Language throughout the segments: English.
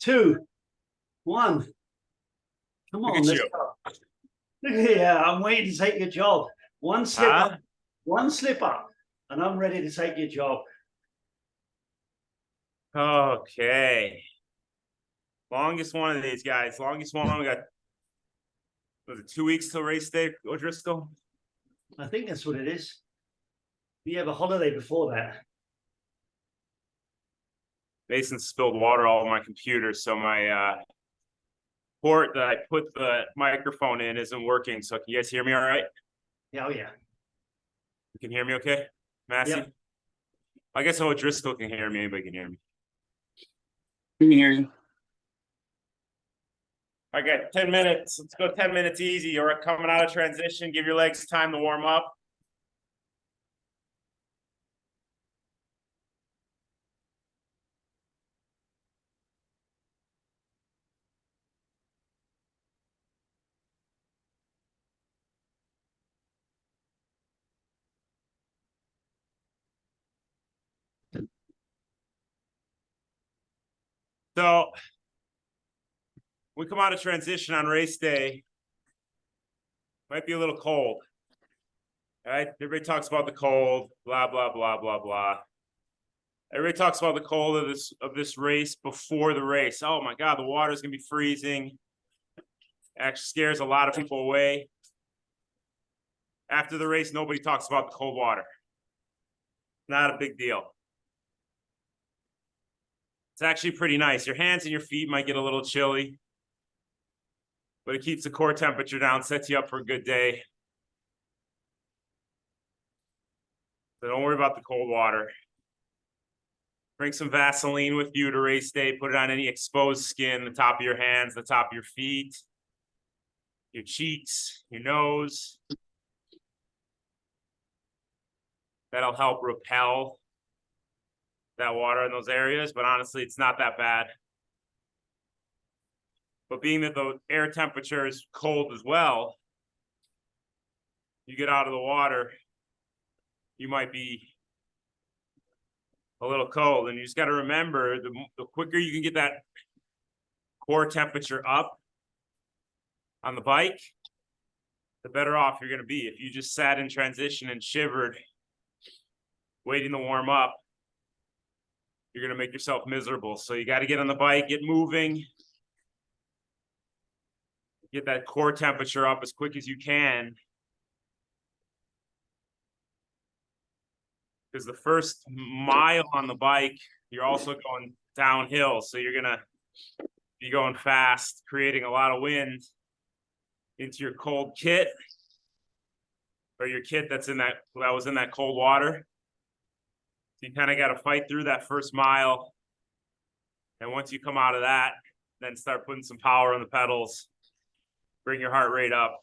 2, 1. Come on, Look at let's you. go. Yeah, I'm waiting to take your job. One slip up, and I'm ready to take your job. Okay. Longest one of these guys. Longest one. We got, was it 2 weeks till race day, O'Driscoll? I think that's what it is. We have a holiday before that. Mason spilled water all over my computer, so my port that I put the microphone in isn't working. So can you guys hear me all right? Yeah, oh yeah. You can hear me okay, Massey? Yep. I guess O'Driscoll can hear me. Anybody can hear me. We can hear you. I got 10 minutes. Let's go 10 minutes easy. You're coming out of transition. Give your legs time to warm up. So we come out of transition on race day. Might be a little cold. All right. Everybody talks about the cold, blah, blah, blah, blah, blah. Everybody talks about the cold of this race before the race. Oh my God, the water's gonna be freezing. Actually scares a lot of people away. After the race, nobody talks about the cold water. Not a big deal. It's actually pretty nice. Your hands and your feet might get a little chilly, but it keeps the core temperature down, sets you up for a good day. So don't worry about the cold water. Bring some Vaseline with you to race day. Put it on any exposed skin, the top of your hands, the top of your feet, your cheeks, your nose. That'll help repel that water in those areas, but honestly, it's not that bad. But being that the air temperature is cold as well, you get out of the water, you might be a little cold. And you just got to remember, the quicker you can get that core temperature up on the bike, the better off you're going to be. If you just sat in transition and shivered, waiting to warm up, you're going to make yourself miserable. So you got to get on the bike, get moving, get that core temperature up as quick as you can. Because the first mile on the bike, you're also going downhill. So you're going to be going fast, creating a lot of wind into your cold kit, or your kit that was in that cold water. So you kind of got to fight through that first mile. And once you come out of that, then start putting some power on the pedals, bring your heart rate up.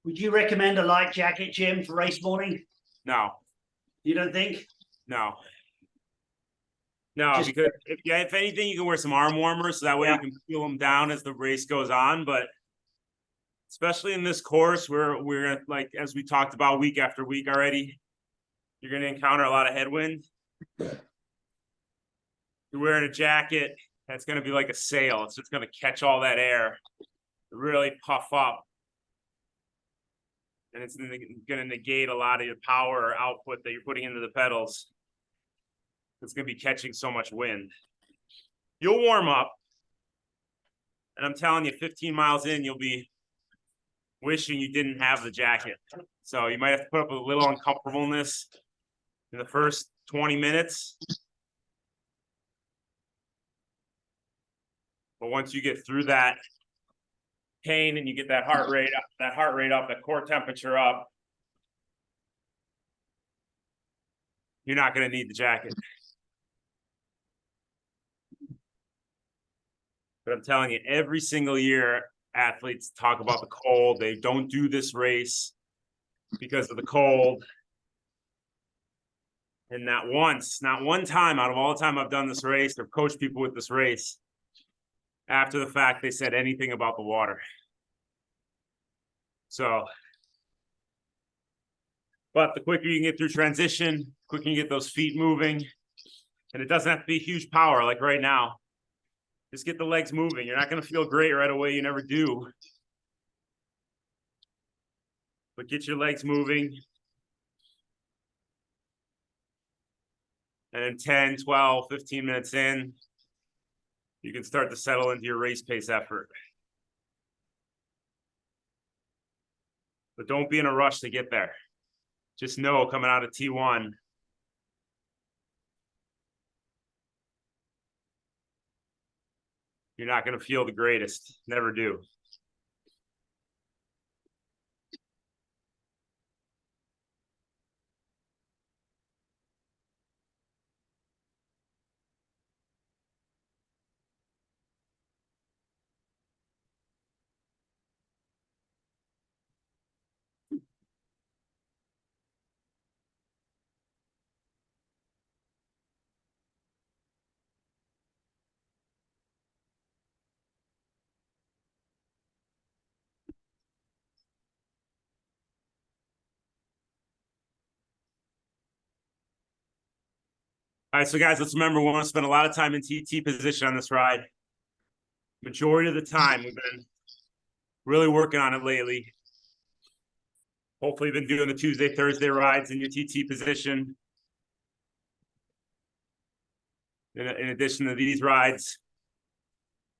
Would you recommend a light jacket, Jim, for race morning? No. You don't think? No. No, because if anything, you can wear some arm warmers, so that way you can feel them down as the race goes on. But especially in this course, where we're like, as we talked about week after week already, you're going to encounter a lot of headwind. You're wearing a jacket that's going to be like a sail. It's just going to catch all that air, really puff up. And it's going to negate a lot of your power or output that you're putting into the pedals. It's going to be catching so much wind. You'll warm up. And I'm telling you, 15 miles in, you'll be wishing you didn't have the jacket. So you might have to put up with a little uncomfortableness in the first 20 minutes. But once you get through that pain and you get that heart rate up, that core temperature up, you're not going to need the jacket. But I'm telling you, every single year, athletes talk about the cold. They don't do this race because of the cold. And not one time out of all the time I've done this race or coached people with this race, after the fact, they said anything about the water. So, but the quicker you can get through transition, quicker you get those feet moving, And it doesn't have to be huge power like right now. Just get the legs moving. You're not going to feel great right away. You never do. But get your legs moving. And then 10, 12, 15 minutes in, you can start to settle into your race pace effort. But don't be in a rush to get there. Just know coming out of T1, you're not going to feel the greatest. Never do. All right, so guys, let's remember we want to spend a lot of time in TT position on this ride. Majority of the time, we've been really working on it lately. Hopefully, you've been doing the Tuesday, Thursday rides in your TT position. In addition to these rides,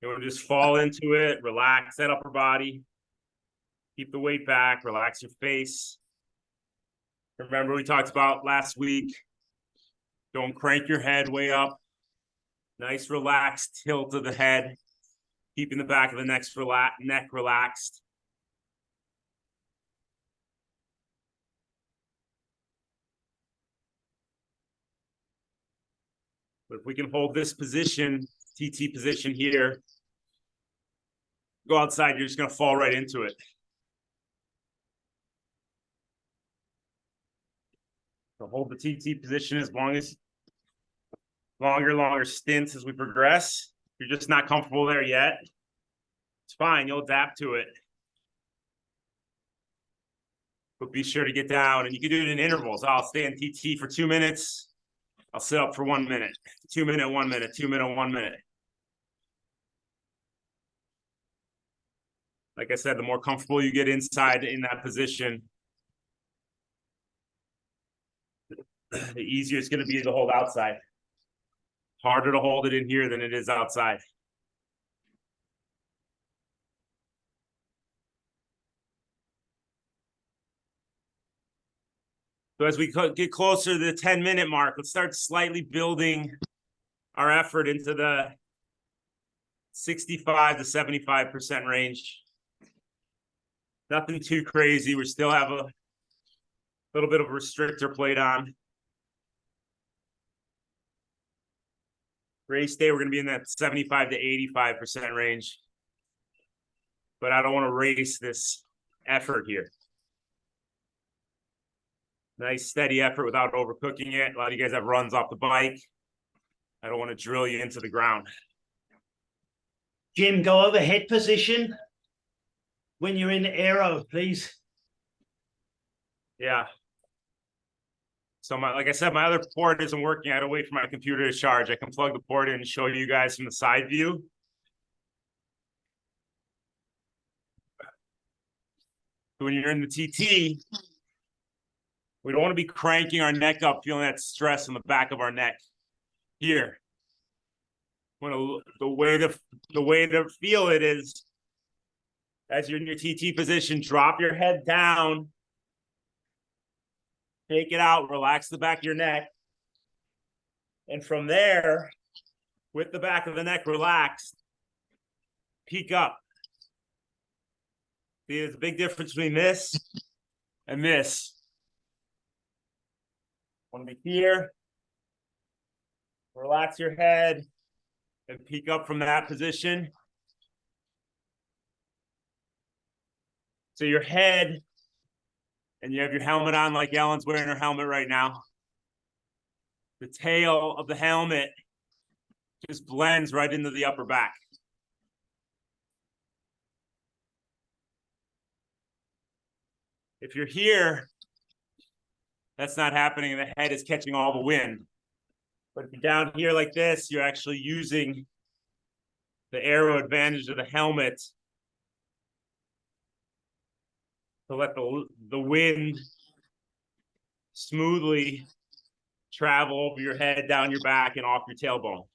you want to just fall into it, relax that upper body, keep the weight back, relax your face. Remember, we talked about last week, don't crank your head way up. Nice relaxed tilt of the head, keeping the back of the neck relaxed. But if we can hold this position, TT position here, go outside, you're just going to fall right into it. So hold the TT position as long as longer stints as we progress. If you're just not comfortable there yet, it's fine. You'll adapt to it. But be sure to get down, and you can do it in intervals. I'll stay in TT for 2 minutes. I'll sit up for 1 minute, 2 minute, 1 minute, 2 minute, 1 minute. Like I said, the more comfortable you get inside in that position, the easier it's going to be to hold outside. Harder to hold it in here than it is outside. So as we get closer to the 10-minute mark, let's start slightly building our effort into the 65 to 75% range. Nothing too crazy. We still have a little bit of a restrictor plate on. Race day, we're going to be in that 75 to 85% range. But I don't want to race this effort here. Nice steady effort without overcooking it. A lot of you guys have runs off the bike. I don't want to drill you into the ground. Jim, go over head position when you're in the aero, please. Yeah. So like I said, my other port isn't working. I had to wait for my computer to charge. I can plug the port in and show you guys from the side view. When you're in the TT, we don't want to be cranking our neck up, feeling that stress on the back of our neck. Here, the way to feel it is, as you're in your TT position, drop your head down, take it out, relax the back of your neck, and from there, with the back of the neck relaxed, peek up. See, there's a big difference between this and this. Want to be here, relax your head, and peek up from that position. So your head, and you have your helmet on like Ellen's wearing her helmet right now. The tail of the helmet just blends right into the upper back. If you're here, that's not happening, and the head is catching all the wind. But if you're down here like this, you're actually using the aero advantage of the helmet to let the wind smoothly travel over your head, down your back, and off your tailbone.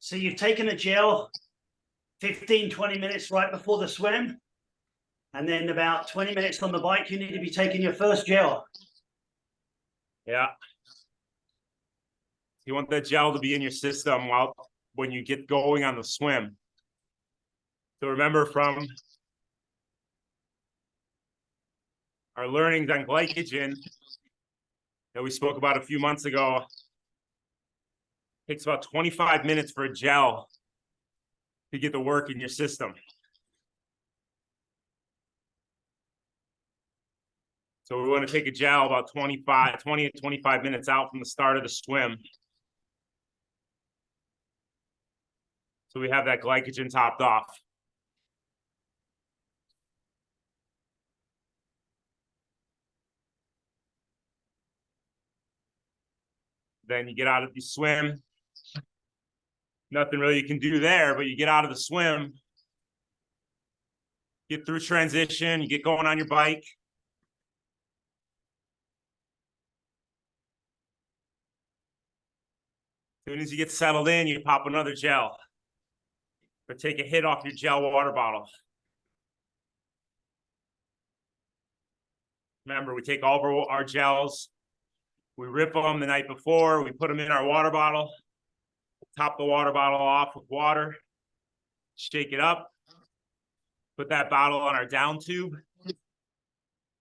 So you've taken a gel 15, 20 minutes right before the swim. And then about 20 minutes on the bike, you need to be taking your first gel. Yeah. You want that gel to be in your system when you get going on the swim. So remember from our learnings on glycogen that we spoke about a few months ago, it takes about 25 minutes for a gel to get the work in your system. So we want to take a gel about 20 to 25 minutes out from the start of the swim. So we have that glycogen topped off. Then you get out of the swim. Nothing really you can do there, but you get out of the swim, get through transition, you get going on your bike. As soon as you get settled in, you pop another gel or take a hit off your gel water bottle. Remember, we take all of our gels, we rip them the night before, we put them in our water bottle, top the water bottle off with water, shake it up, put that bottle on our down tube,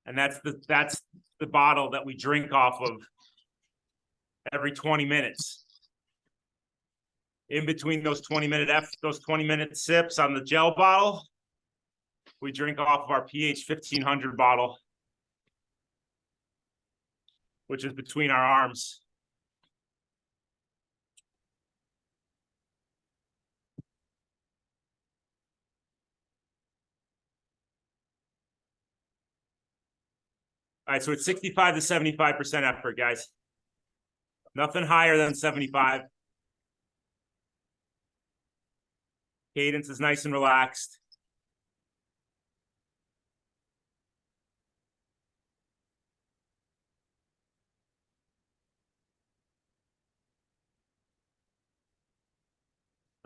and that's the bottle that we drink off of every 20 minutes. In between those 20-minute sips on the gel bottle, we drink off of our pH 1500 bottle, which is between our arms. All right, so it's 65 to 75% effort, guys. Nothing higher than 75. Cadence is nice and relaxed.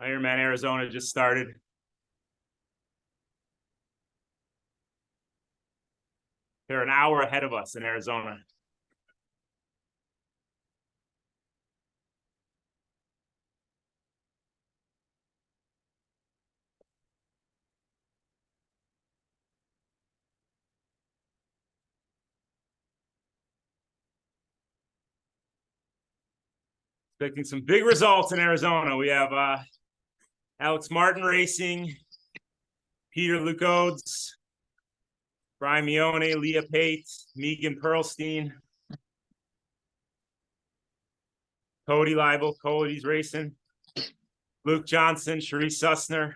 Ironman Arizona just started. They're an hour ahead of us in Arizona. Expecting some big results in Arizona. We have Alex Martin racing, Peter Lukodes, Brian Mione, Leah Pate, Megan Perlstein, Cody Leibel, Cody's racing, Luke Johnson, Sharice Sussner.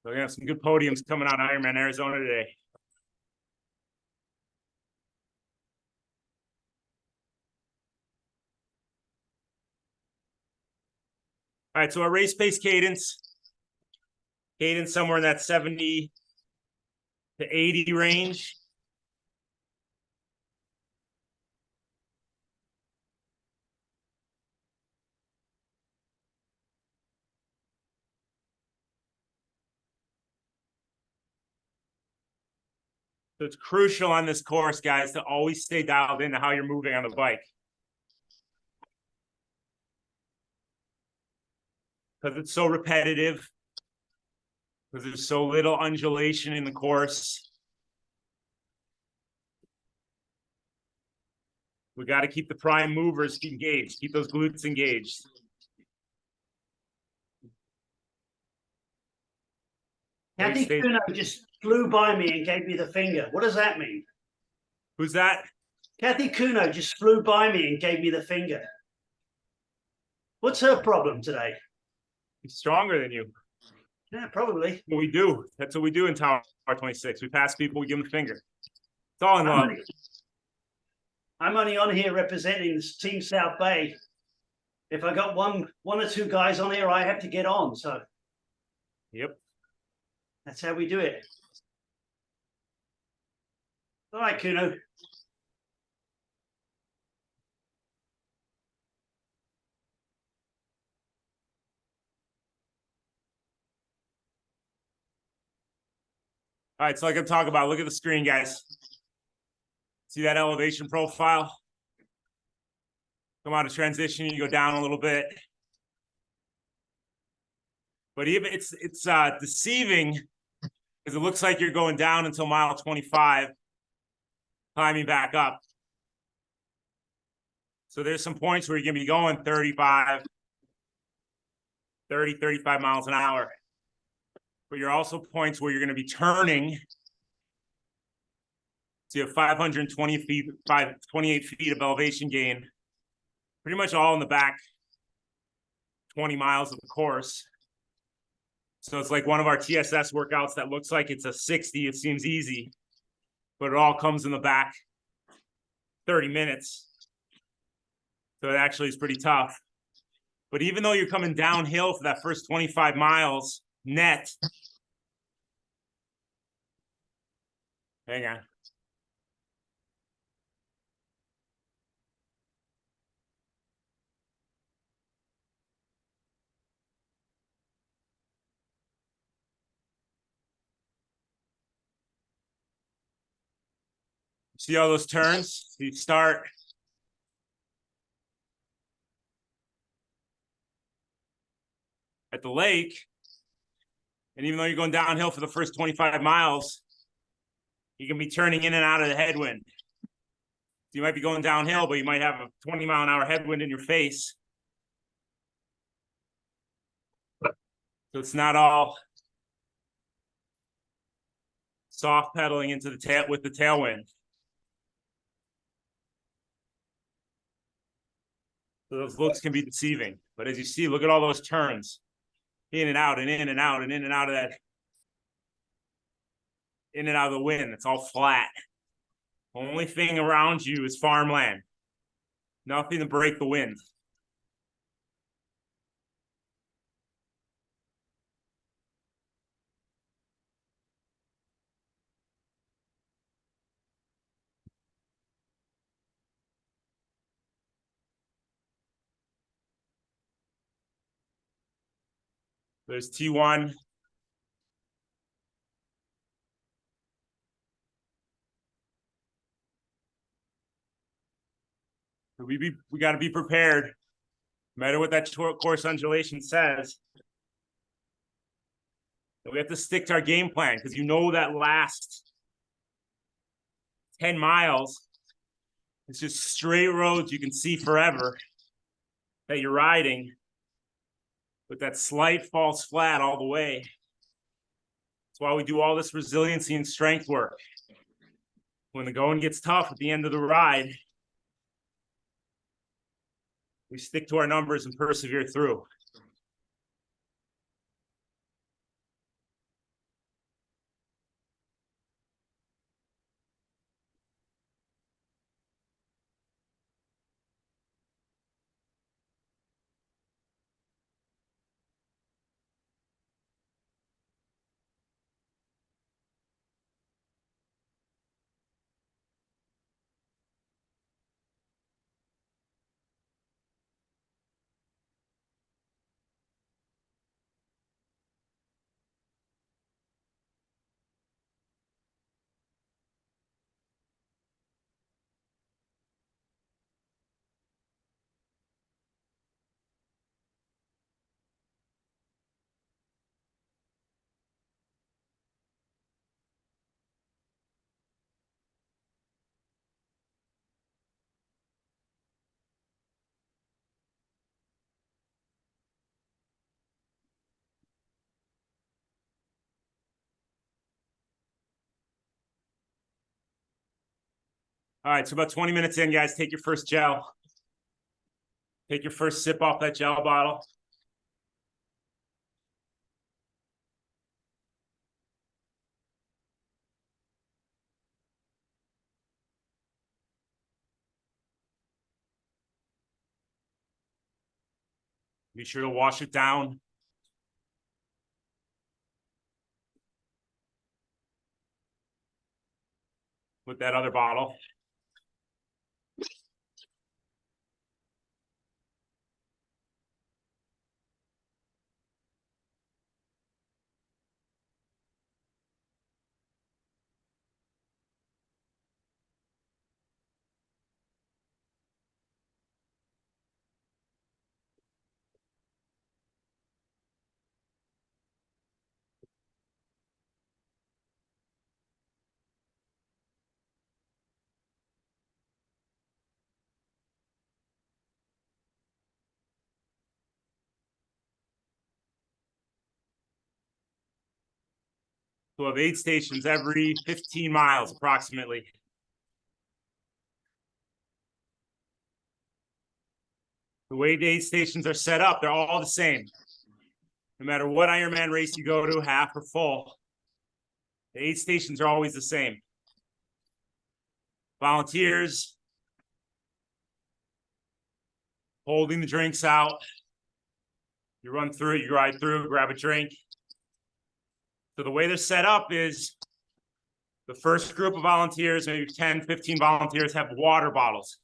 We're gonna have some good podiums coming out of Ironman Arizona today. All right, so our race pace cadence somewhere in that 70 to 80 range. So it's crucial on this course, guys, to always stay dialed into how you're moving on the bike. Because it's so repetitive, because there's so little undulation in the course. We got to keep the prime movers engaged, keep those glutes engaged. Kathy Station. Kuno just flew by me and gave me the finger. What does that mean? Who's that? Kathy Kuno just flew by me and gave me the finger. What's her problem today? He's stronger than you. Yeah, probably. What we do. That's what we do in Tower 26. We pass people, we give them the finger. It's all in love. I'm only on here representing Team South Bay. If I got one or two guys on here, I have to get on. So Yep. that's how we do it. All right, Kuno. All right, so like I'm talking about, look at the screen, guys. See that elevation profile? Come out of transition, you go down a little bit. But even it's deceiving because it looks like you're going down until mile 25, climbing back up. So there's some points where you're gonna be going 35 miles an hour. But you're also points where you're gonna be turning. So you have 520 feet, 28 feet of elevation gain, pretty much all in the back 20 miles of the course. So it's like one of our TSS workouts that looks like it's a 60. It seems easy, but it all comes in the back 30 minutes. So it actually is pretty tough. But even though you're coming downhill for that first 25 miles net, hang on. See all those turns? You start at the lake, and even though you're going downhill for the first 25 miles, you can be turning in and out of the headwind. You might be going downhill, but you might have a 20-mile-an-hour headwind in your face. So it's not all soft pedaling into the tail with the tailwind. So those looks can be deceiving. But as you see, look at all those turns. In and out and in and out and in and out of that. In and out of the wind. It's all flat. Only thing around you is farmland. Nothing to break the wind. There's T1. We got to be prepared. No matter what that course undulation says, we have to stick to our game plan because you know that last 10 miles, it's just straight roads you can see forever that you're riding with that slight false flat all the way. That's why we do all this resiliency and strength work. When the going gets tough at the end of the ride, we stick to our numbers and persevere through. All right, so about 20 minutes in, guys, take your first gel. Take your first sip off that gel bottle. Be sure to wash it down. With that other bottle. We'll have 8 stations every 15 miles approximately. The way the 8 stations are set up, they're all the same. No matter what Ironman race you go to, half or full, the 8 stations are always the same. Volunteers holding the drinks out. You run through, you ride through, grab a drink. So the way they're set up is the first group of volunteers, maybe 10, 15 volunteers, have water bottles.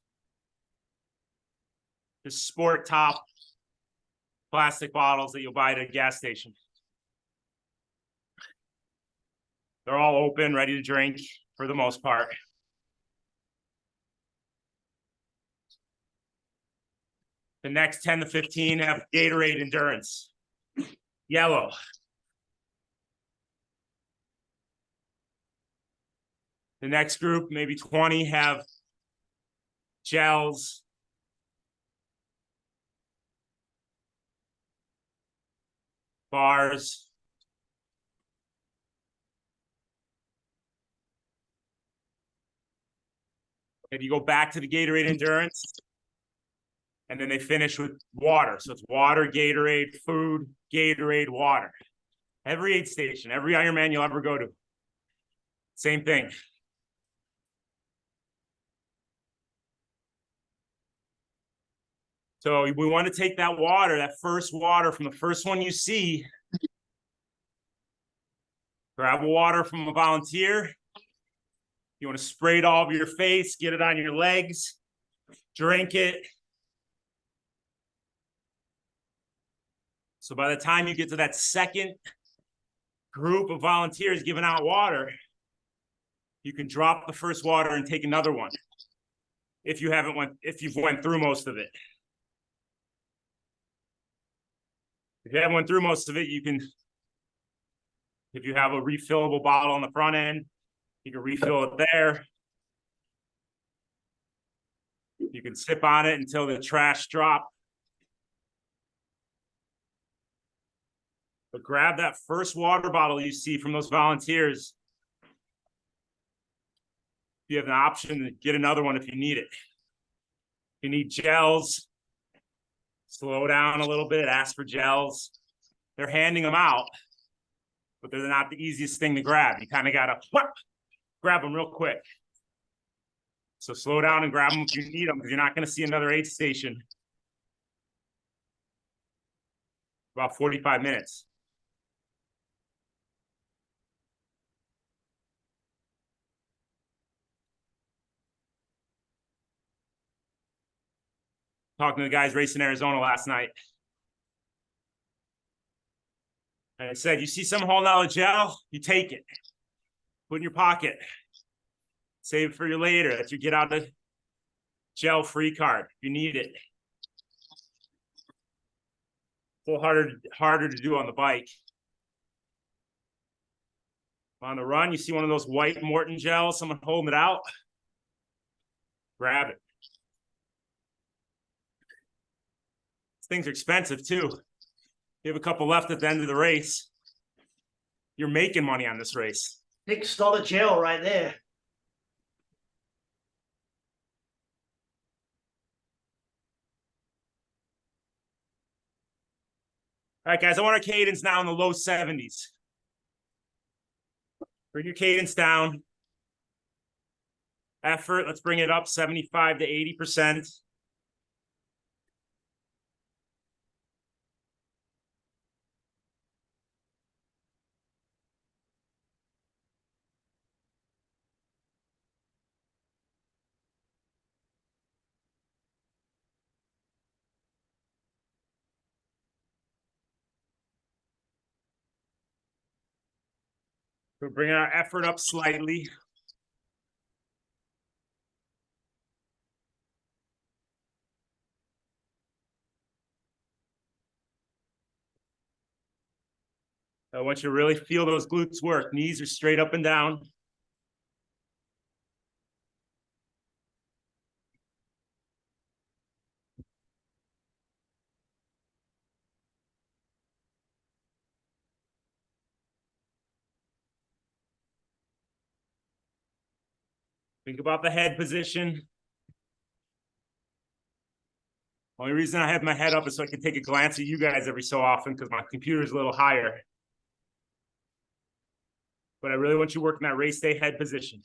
Just sport top plastic bottles that you'll buy at a gas station. They're all open, ready to drink for the most part. The next 10 to 15 have Gatorade Endurance, yellow. The next group, maybe 20, have gels. Bars. And you go back to the Gatorade Endurance. And then they finish with water. So it's water, Gatorade, food, Gatorade, water. Every 8 station, every Ironman you'll ever go to. Same thing. So we want to take that water, that first water from the first one you see. Grab water from a volunteer. You want to spray it all over your face, get it on your legs, drink it. So by the time you get to that second group of volunteers giving out water, you can drop the first water and take another one. If you've went through most of it. If you haven't went through most of it, you can, if you have a refillable bottle on the front end, you can refill it there. You can sip on it until the trash drop. But grab that first water bottle you see from those volunteers. You have an option to get another one if you need it. If you need gels, slow down a little bit, ask for gels. They're handing them out, but they're not the easiest thing to grab. You kind of got to grab them real quick. So slow down and grab them if you need them, because you're not going to see another 8 station. About 45 minutes. Talking to the guys racing Arizona last night. And I said, you see someone holding out a gel, you take it. Put it in your pocket. Save it for you later. That's your get out of gel free card if you need it. A little harder to do on the bike. On the run, you see one of those white Morton gels, someone holding it out. Grab it. Things are expensive too. You have a couple left at the end of the race. You're making money on this race. $6 gel right there. All right, guys, I want our cadence now in the low 70s. Bring your cadence down. Effort, let's bring it up 75 to 80%. We're bringing our effort up slightly. I want you to really feel those glutes work. Knees are straight up and down. Think about the head position. Only reason I have my head up is so I can take a glance at you guys every so often because my computer is a little higher. But I really want you working that race day head position.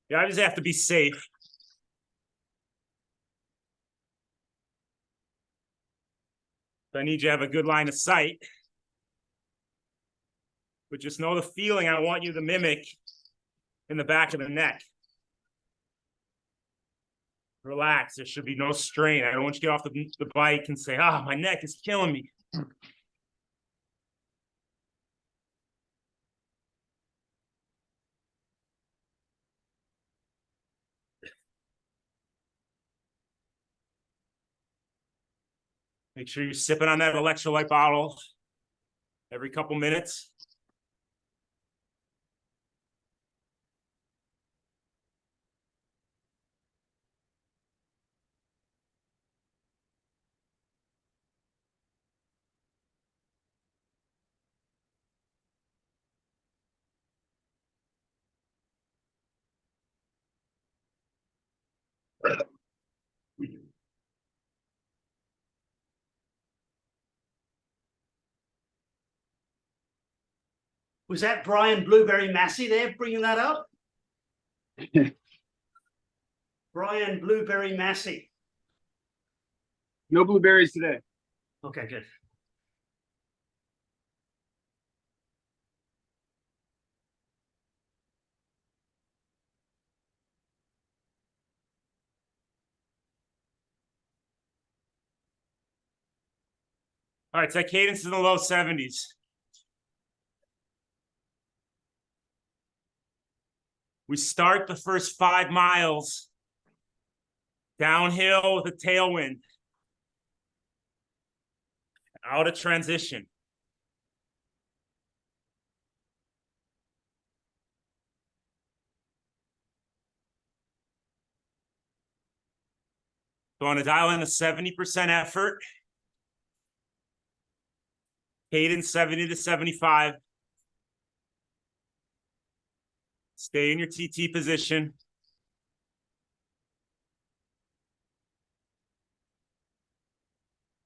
You obviously have to be safe. So I need you to have a good line of sight. But just know the feeling I want you to mimic in the back of the neck. Relax. There should be no strain. I don't want you to get off the bike and say, "Ah, my neck is killing me." Make sure you're sipping on that electrolyte bottle every couple minutes. Was that Brian Blueberry Massey there bringing that up? Brian Blueberry Massey. No blueberries today. Okay, good. All right, so that cadence is in the low 70s. We start the first 5 miles downhill with a tailwind. Out of transition. So I want to dial in a 70% effort. Cadence 70 to 75. Stay in your TT position.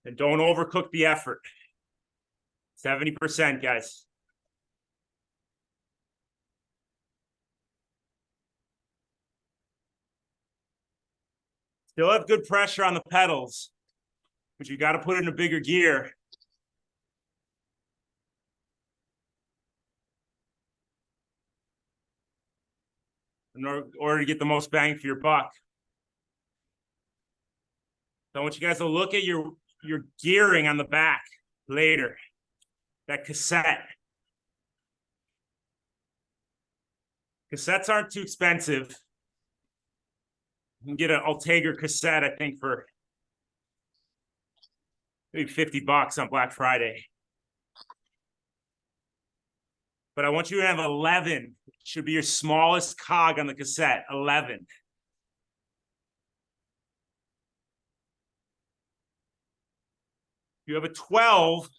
And don't overcook the effort. 70%, guys. Still have good pressure on the pedals, but you got to put it in a bigger gear. In order to get the most bang for your buck. So I want you guys to look at your gearing on the back later. That cassette. Cassettes aren't too expensive. You can get an Ultegra cassette, I think, for maybe $50 on Black Friday. But I want you to have 11. Should be your smallest cog on the cassette, 11. If you have a 12,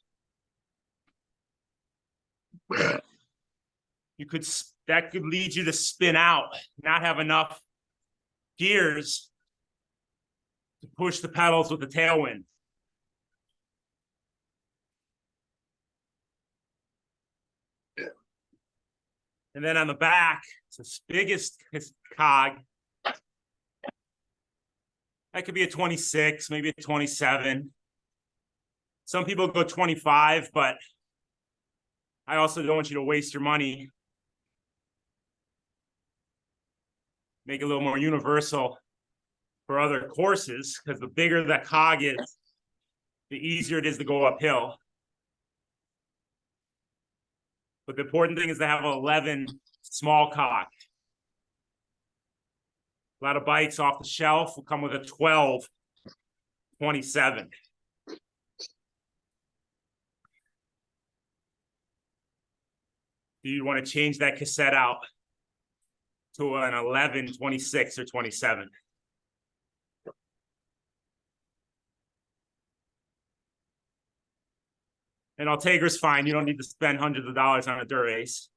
that could lead you to spin out, not have enough gears to push the pedals with the tailwind. And then on the back, it's the biggest cog. That could be a 26, maybe a 27. Some people go 25, but I also don't want you to waste your money. Make it a little more universal for other courses, because the bigger that cog is, the easier it is to go uphill. But the important thing is to have 11 small cog. A lot of bikes off the shelf will come with a 12, 27. Do you want to change that cassette out to an 11, 26, or 27? And Ultegra's fine. You don't need to spend hundreds of dollars on a Dura-Ace.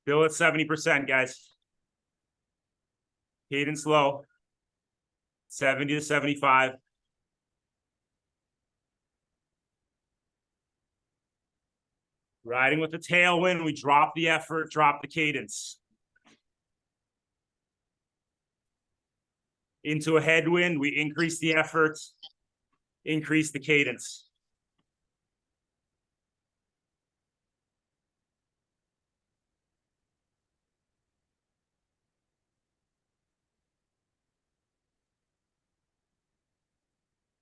Still at 70%, guys. Cadence low. 70 to 75. Riding with the tailwind, we drop the effort, drop the cadence. Into a headwind, we increase the effort, increase the cadence.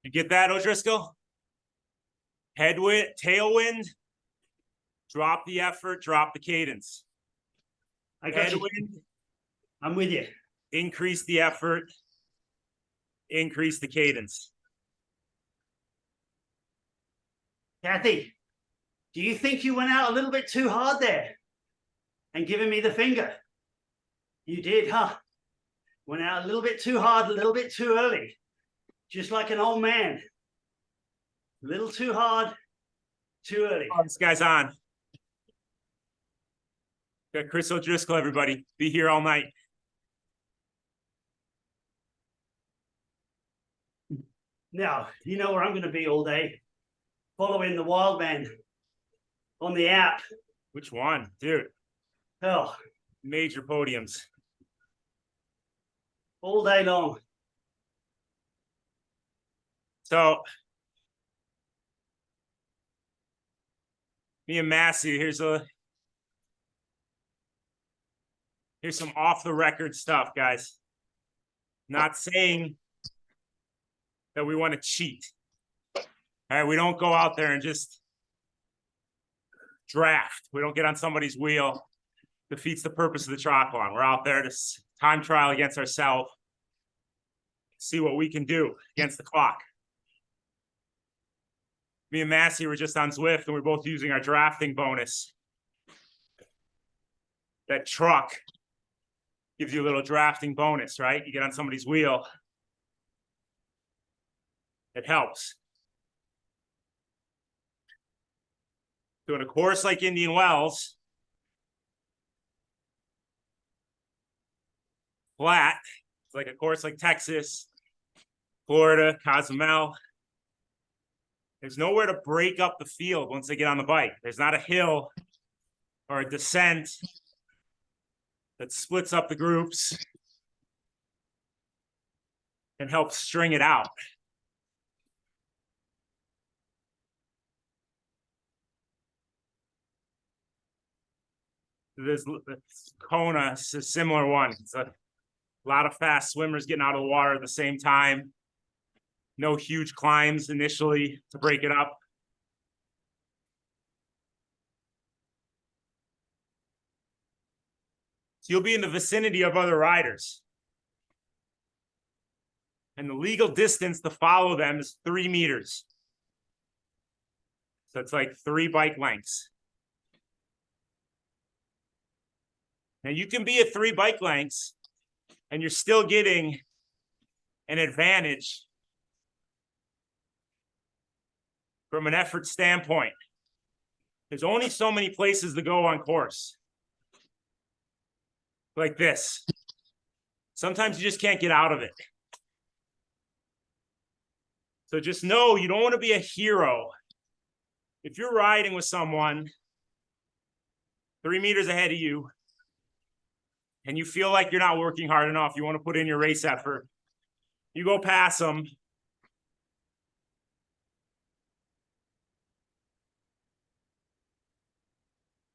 You get that, O'Driscoll? Headwind, tailwind, drop the effort, drop the cadence. I got you. Headwind, I'm with you. increase the effort, increase the cadence. Kathy, do you think you went out a little bit too hard there and giving me the finger? You did, huh? Went out a little bit too hard, a little bit too early. Just like an old man. A little too hard, too early. Oh, this guy's on. Got Chris O'Driscoll, everybody. Be here all night. Now, you know where I'm going to be all day? Following the wild man on the app. Which one? Dude, Oh, major podiums. all day long. So, me and Massey, here's some off the record stuff, guys. Not saying that we want to cheat. All right, we don't go out there and just draft. We don't get on somebody's wheel. Defeats the purpose of the triathlon. We're out there to time trial against ourselves. See what we can do against the clock. Me and Massey were just on Zwift, and we're both using our drafting bonus. That truck gives you a little drafting bonus, right? You get on somebody's wheel. It helps. Doing a course like Indian Wells, flat, it's like a course like Texas, Florida, Cozumel. There's nowhere to break up the field once they get on the bike. There's not a hill or a descent that splits up the groups and helps string it out. This Kona is a similar one. It's a lot of fast swimmers getting out of the water at the same time. No huge climbs initially to break it up. So you'll be in the vicinity of other riders. And the legal distance to follow them is 3 meters. So it's like 3 bike lengths. Now you can be at 3 bike lengths and you're still getting an advantage from an effort standpoint. There's only so many places to go on course. like this. Sometimes you just can't get out of it. So just know you don't want to be a hero. If you're riding with someone 3 meters ahead of you and you feel like you're not working hard enough, you want to put in your race effort, you go past them.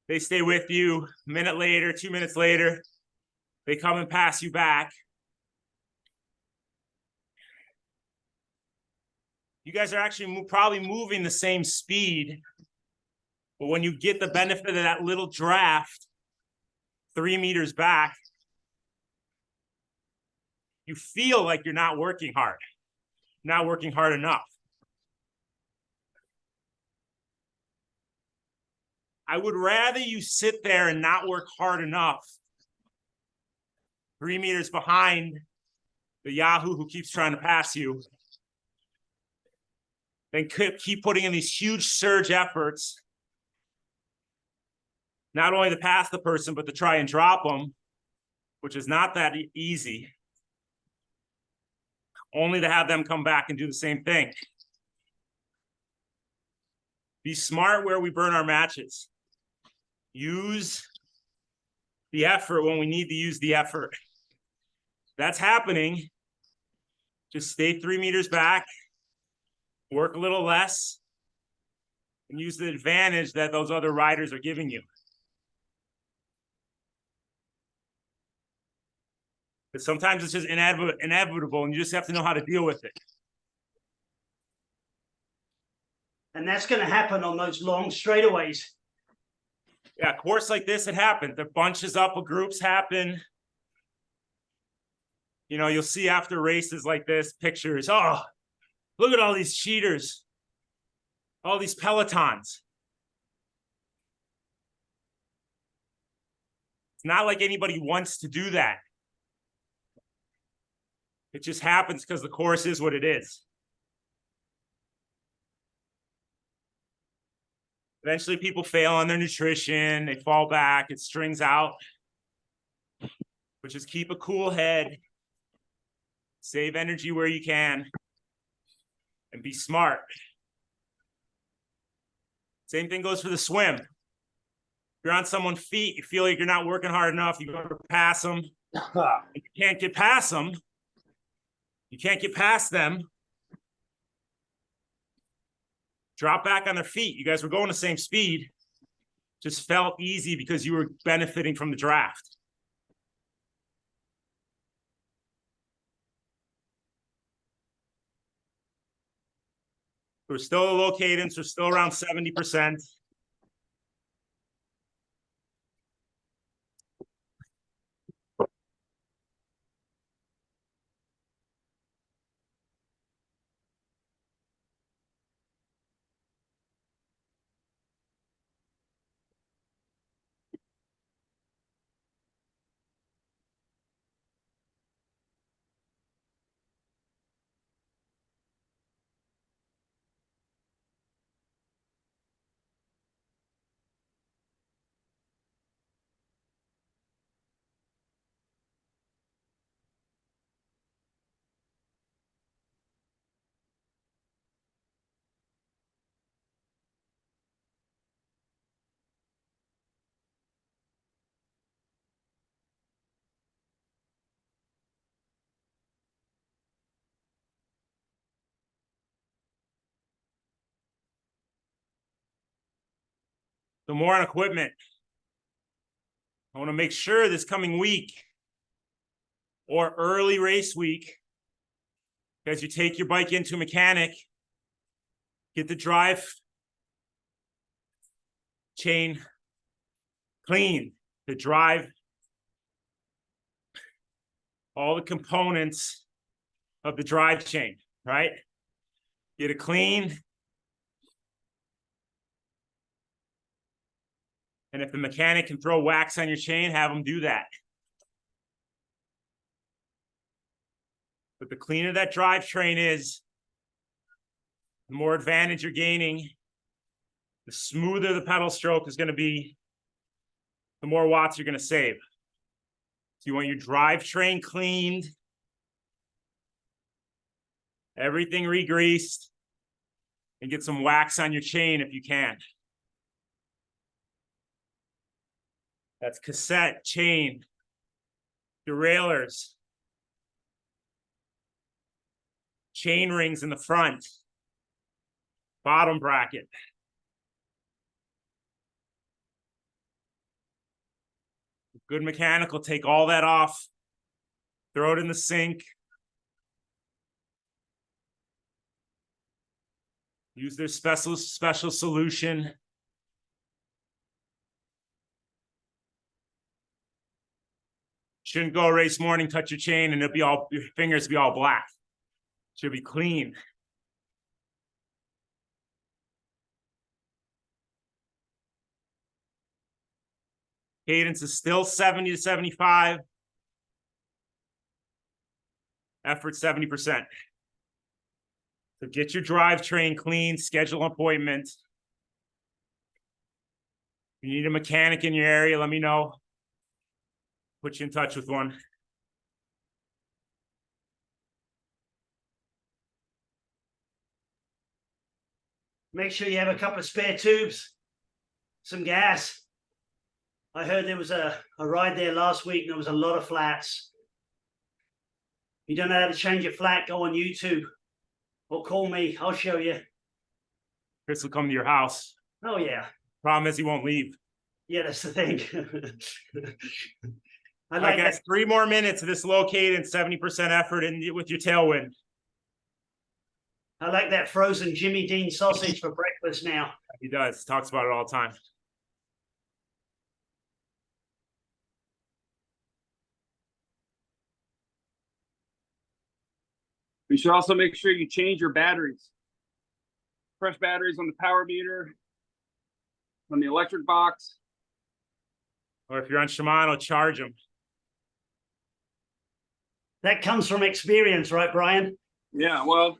They stay with you a minute later, 2 minutes later, they come and pass you back. You guys are actually probably moving the same speed, but when you get the benefit of that little draft 3 meters back, you feel like you're not working hard, not working hard enough. I would rather you sit there and not work hard enough 3 meters behind the Yahoo who keeps trying to pass you than keep putting in these huge surge efforts, not only to pass the person, but to try and drop them, which is not that easy, only to have them come back and do the same thing. Be smart where we burn our matches. Use the effort when we need to use the effort. That's happening. Just stay 3 meters back, work a little less, and use the advantage that those other riders are giving you. But sometimes it's just inevitable, and you just have to know how to deal with it. And that's going to happen on those long straightaways. Yeah, a course like this, it happens. The bunches up of groups happen. You know, you'll see after races like this, pictures. Oh, look at all these cheaters. All these Pelotons. It's not like anybody wants to do that. It just happens because the course is what it is. Eventually people fail on their nutrition, they fall back, it strings out. But just keep a cool head, save energy where you can, and be smart. Same thing goes for the swim. If you're on someone's feet, you feel like you're not working hard enough, you go to pass them, you can't get past them, you can't get past them. Drop back on their feet. You guys were going the same speed. Just felt easy because you were benefiting from the draft. We're still a low cadence. We're still around 70%. So more on equipment. I want to make sure this coming week or early race week, as you take your bike into a mechanic, get the drive chain clean, the drive, all the components of the drive chain, right? Get it clean. And if the mechanic can throw wax on your chain, have them do that. But the cleaner that drivetrain is, the more advantage you're gaining, the smoother the pedal stroke is going to be, the more watts you're going to save. you want your drivetrain cleaned, everything re-greased, and get some wax on your chain if you can. That's cassette, chain, derailleurs, chain rings in the front, bottom bracket. Good mechanic will take all that off, throw it in the sink. Use their special solution. Shouldn't go a race morning, touch your chain, and it'll be all, your fingers be all black. Should be clean. Cadence is still 70 to 75. Effort 70%. So get your drivetrain clean, schedule an appointment. If you need a mechanic in your area, let me know. Put you in touch with one. Make sure you have a couple of spare tubes, some gas. I heard there was a ride there last week and there was a lot of flats. If you don't know how to change a flat, go on YouTube or call me. I'll show you. Chris will come to your house. Oh, yeah. Problem is he won't leave. Yeah, that's the thing. I All like right, guys, 3 more minutes of this low cadence, 70% effort and with your tailwind. I like that frozen Jimmy Dean sausage for breakfast now. He does, talks about it all the time. You should also make sure you change your batteries. Fresh batteries on the power meter, on the electric box. Or if you're on Shimano, charge them. That comes from experience, right, Brian? Yeah, well,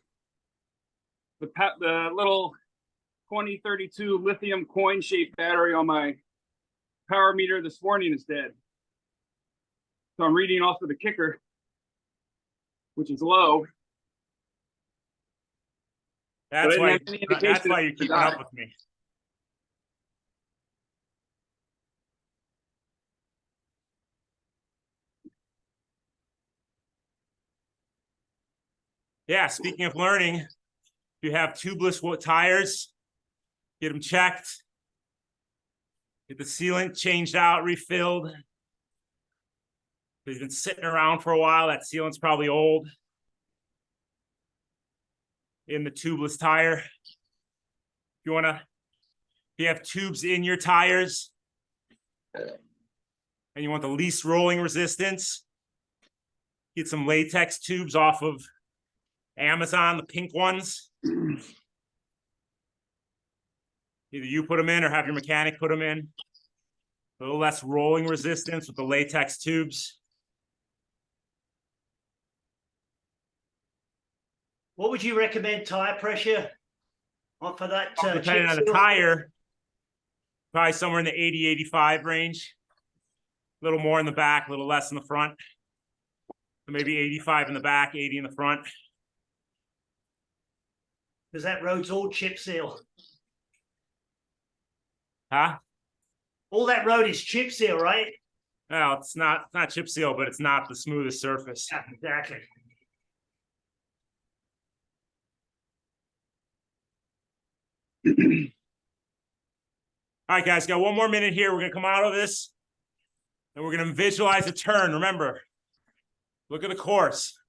the little 2032 lithium coin-shaped battery on my power meter this morning is dead. So I'm reading off of the kicker, which is low. That's why you're to keeping die. up with me. Yeah, speaking of learning, if you have tubeless tires, get them checked. Get the sealant changed out, refilled. They've been sitting around for a while. That sealant's probably old in the tubeless tire. If you have tubes in your tires and you want the least rolling resistance, get some latex tubes off of Amazon, the pink ones. Either you put them in or have your mechanic put them in. A little less rolling resistance with the latex tubes. What would you recommend tire pressure for that? Depending on the tire, probably somewhere in the 80, 85 range. A little more in the back, a little less in the front. So maybe 85 in the back, 80 in the front. Because that road's all chip seal. Huh? All that road is chip seal, right? Well, it's not chip seal, but it's not the smoothest surface. Yeah, exactly. All right, guys, got 1 more minute here. We're gonna come out of this and we're gonna visualize a turn. Remember, look at the course.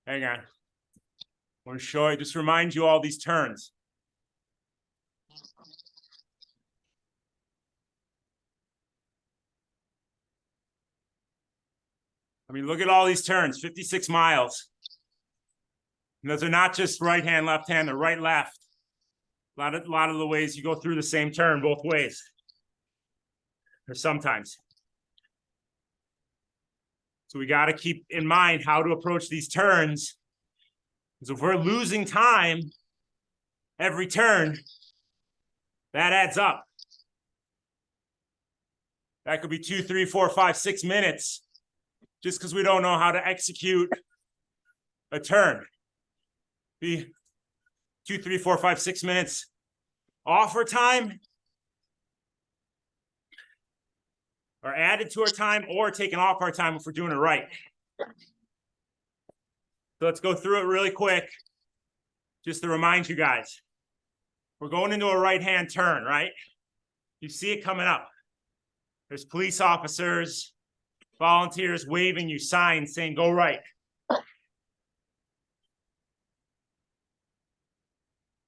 Hang on. I want to show you, just remind you all these turns. I mean, look at all these turns, 56 miles. And those are not just right hand, left hand, they're right, left. A lot of the ways you go through the same turn both ways. Or sometimes. So we got to keep in mind how to approach these turns. Because if we're losing time every turn, that adds up. That could be 2, 3, 4, 5, 6 minutes just because we don't know how to execute a turn. Be 2, 3, 4, 5, 6 minutes off our time, or added to our time, or taken off our time if we're doing it right. So let's go through it really quick, just to remind you guys. We're going into a right-hand turn, right? You see it coming up. There's police officers, volunteers waving you signs saying, go right.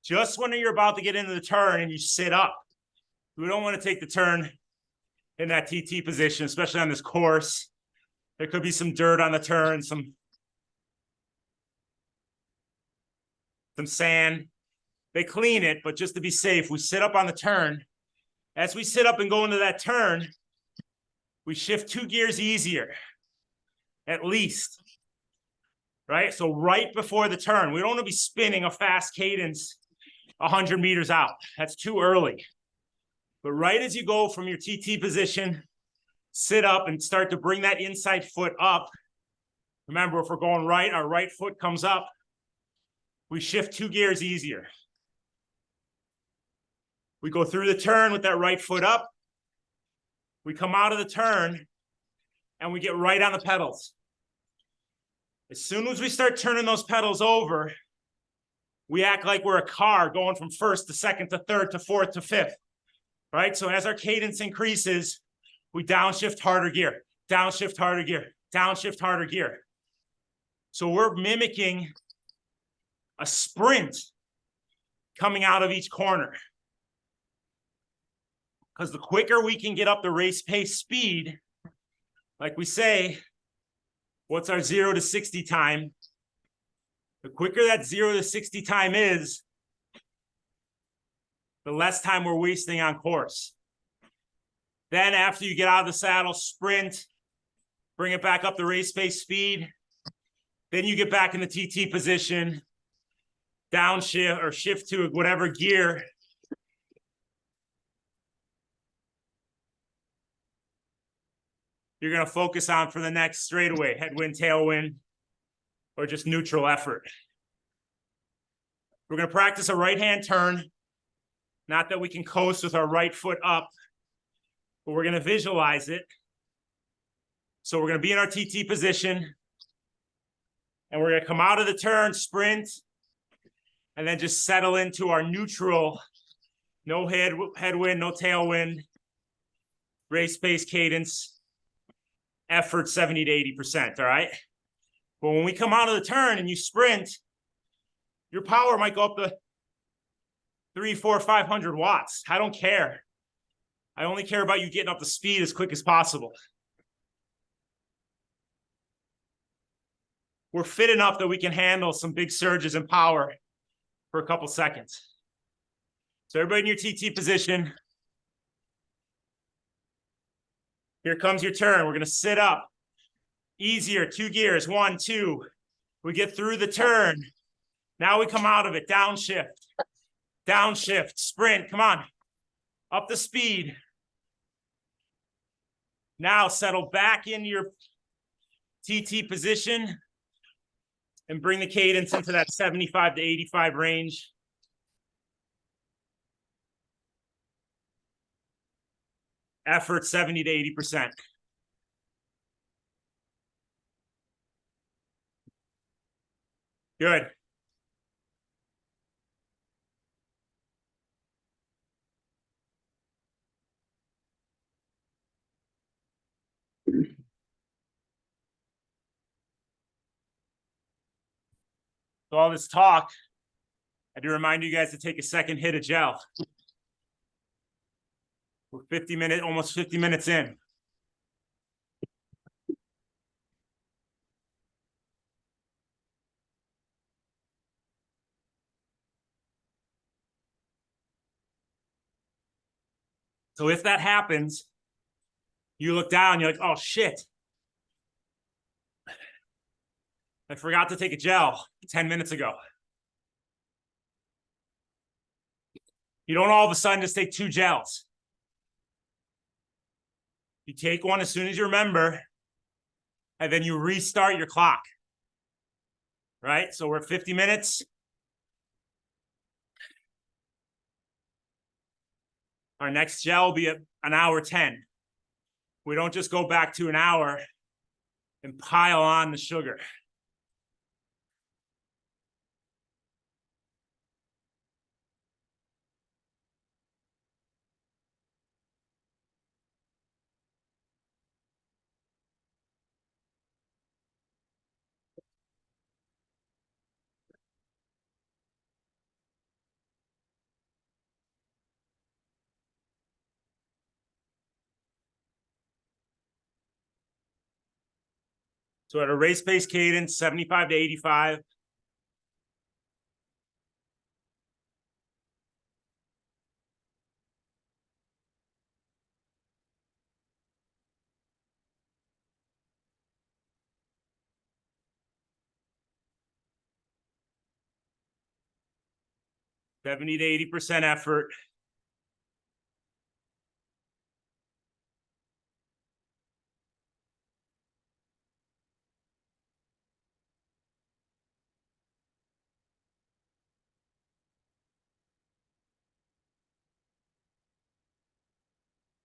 Just when you're about to get into the turn and you sit up, we don't want to take the turn in that TT position, especially on this course. There could be some dirt on the turn, some sand. They clean it, but just to be safe, we sit up on the turn. As we sit up and go into that turn, we shift 2 gears easier, at least, right? So right before the turn, we don't want to be spinning a fast cadence 100 meters out. That's too early. But right as you go from your TT position, sit up and start to bring that inside foot up. Remember, if we're going right, our right foot comes up. We shift 2 gears easier. We go through the turn with that right foot up. We come out of the turn and we get right on the pedals. As soon as we start turning those pedals over, we act like we're a car going from first to second to third to fourth to fifth, right? So as our cadence increases, we downshift harder gear, downshift harder gear, downshift harder gear. So we're mimicking a sprint coming out of each corner. Because the quicker we can get up the race pace speed, like we say, what's our 0 to 60 time? The quicker that 0 to 60 time is, the less time we're wasting on course. Then after you get out of the saddle, sprint, bring it back up the race pace speed. Then you get back in the TT position, downshift or shift to whatever gear. You're going to focus on for the next straightaway, headwind, tailwind, or just neutral effort. We're going to practice a right-hand turn. Not that we can coast with our right foot up, but we're going to visualize it. So we're going to be in our TT position, and we're going to come out of the turn, sprint, and then just settle into our neutral, no headwind, no tailwind, race pace cadence. Effort 70 to 80%, all right? But when we come out of the turn and you sprint, your power might go up to 300, 400, 500 watts. I don't care. I only care about you getting up to speed as quick as possible. We're fit enough that we can handle some big surges in power for a couple seconds. So everybody in your TT position. Here comes your turn. We're going to sit up. Easier, 2 gears, 1, 2. We get through the turn. Now we come out of it, downshift, sprint, come on. Up the speed. Now settle back into your TT position and bring the cadence into that 75 to 85 range. Effort 70 to 80%. Good. So all this talk, I do remind you guys to take a second hit of gel. We're almost 50 minutes in. So if that happens, you look down, you're like, oh shit. I forgot to take a gel 10 minutes ago. You don't all of a sudden just take 2 gels. You take one as soon as you remember, and then you restart your clock. Right? So we're at 50 minutes. Our next gel will be at an hour 10. We don't just go back to an hour and pile on the sugar. So at a race pace cadence, 75 to 85. $70 to 80% effort.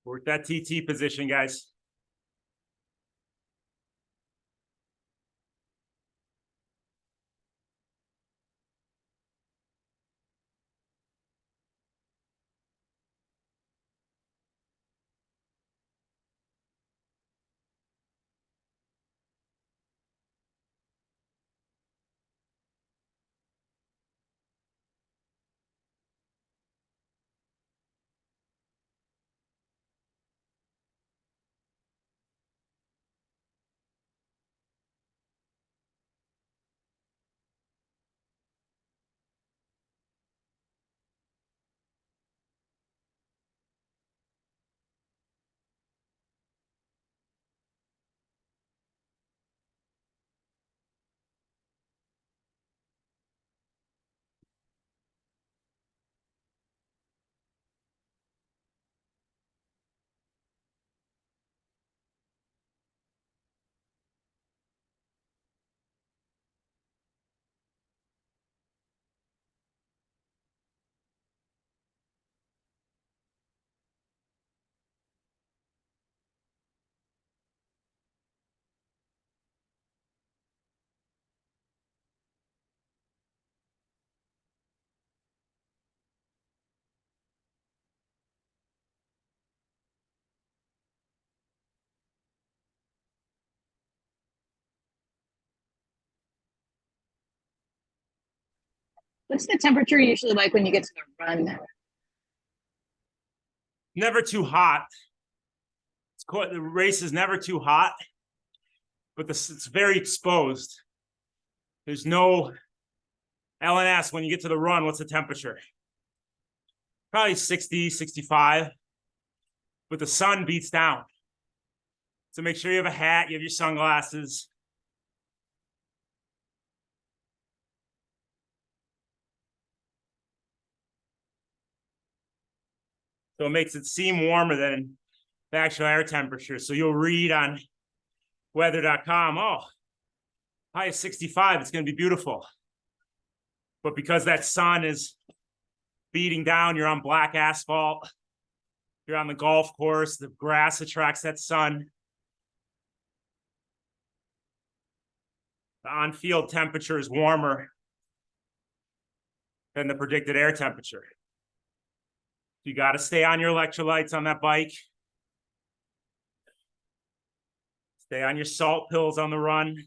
Work that TT position, guys. What's the temperature usually like when you get to the run? Never too hot. The race is never too hot, but it's very exposed. There's no LNS when you get to the run. What's the temperature? Probably 60, 65, but the sun beats down. So make sure you have a hat, you have your sunglasses. So it makes it seem warmer than the actual air temperature. So you'll read on weather.com, oh, high is 65, it's going to be beautiful. But because that sun is beating down, you're on black asphalt, you're on the golf course, the grass attracts that sun. The on-field temperature is warmer than the predicted air temperature. You got to stay on your electrolytes on that bike. Stay on your salt pills on the run.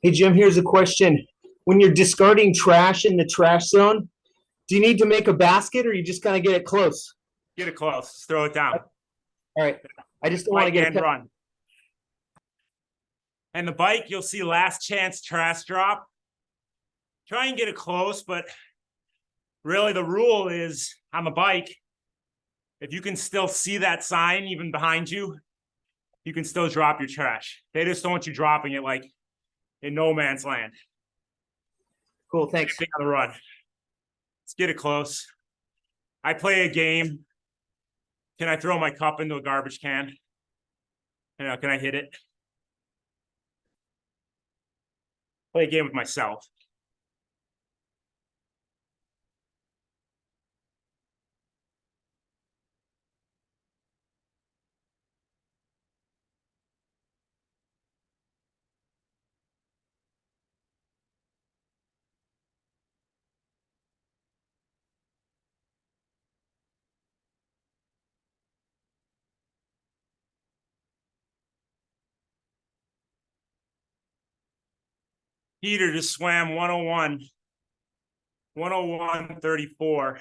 Hey, Jim, here's a question. When you're discarding trash in the trash zone, do you need to make a basket or you just kind of get it close? Get it close. Just throw it down. All right. I just don't want to Bike get and it. run. And the bike, you'll see last chance trash drop. Try and get it close, but really the rule is on the bike, if you can still see that sign even behind you, you can still drop your trash. They just don't want you dropping it like in no man's land. Cool, thanks. On the run. Let's get it close. I play a game. Can I throw my cup into a garbage can? You know, can I hit it? Play a game with myself. Peter just swam 101, 101.34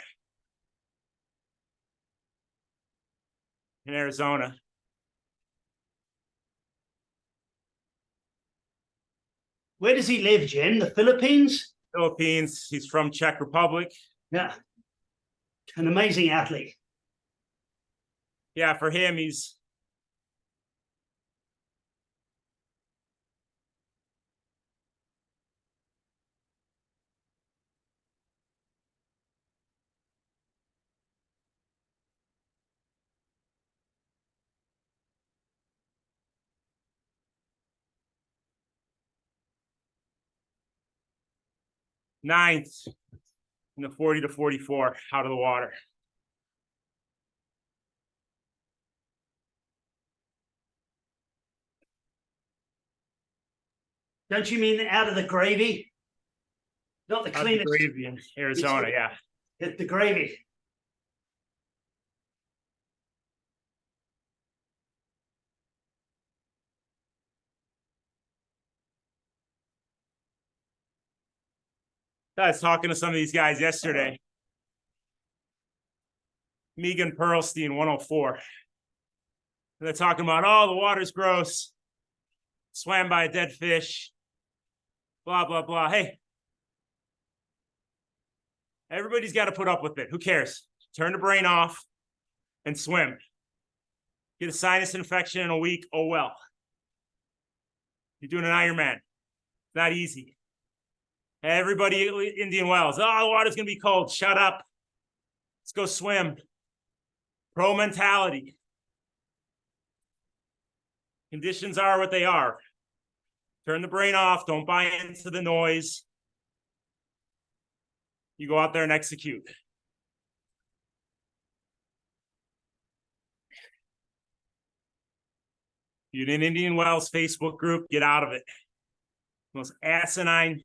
in Arizona. Where does he live, Jim? The Philippines? Philippines. He's from Czech Republic. Yeah. An amazing athlete. Yeah, for him, he's ninth in the 40 to 44 out of the water. Don't you mean out of the gravy? Not the Out of cleanest. Gravy in Arizona, yeah. The gravy. I was talking to some of these guys yesterday. Megan Perlstein, 104. They're talking about, oh, the water's gross. Swam by a dead fish. Blah, blah, blah. Hey, everybody's got to put up with it. Who cares? Turn the brain off and swim. Get a sinus infection in a week. Oh, well. You're doing an Ironman. Not easy. Everybody, Indian Wells. Oh, the water's going to be cold. Shut up. Let's go swim. Pro mentality. Conditions are what they are. Turn the brain off. Don't buy into the noise. You go out there and execute. You're in Indian Wells Facebook group, get out of it. Most asinine.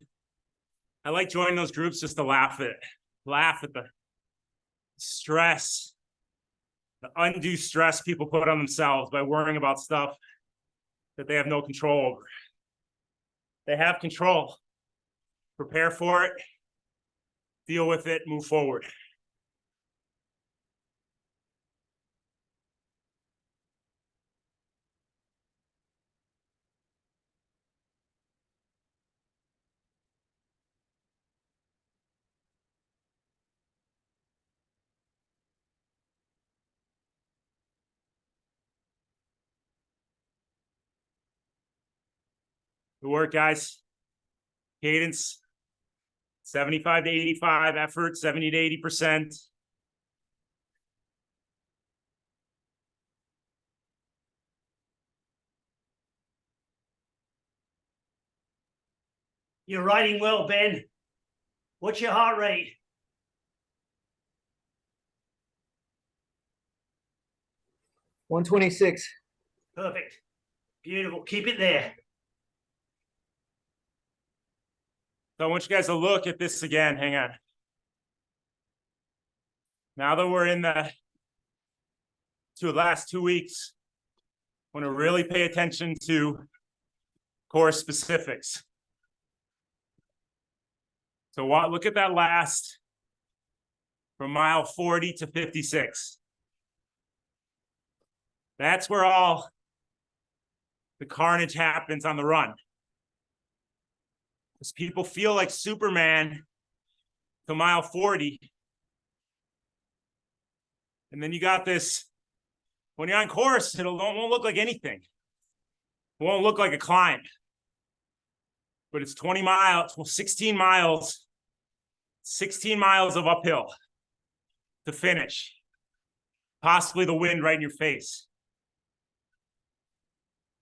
I like joining those groups just to laugh at it. Laugh at the stress, the undue stress people put on themselves by worrying about stuff that they have no control over. They have control. Prepare for it, deal with it, move forward. Good work, guys. Cadence, 75 to 85, effort, 70 to 80%. You're riding well, Ben. What's your heart rate? 126. Perfect. Beautiful. Keep it there. So I want you guys to look at this again. Hang on. Now that we're in the last 2 weeks, I want to really pay attention to course specifics. So look at that last from mile 40 to 56. That's where all the carnage happens on the run. Because people feel like Superman to mile 40. And then you got this, when you're on course, it won't look like anything. It won't look like a climb. But it's 20 miles, well, 16 miles, 16 miles of uphill to finish. Possibly the wind right in your face.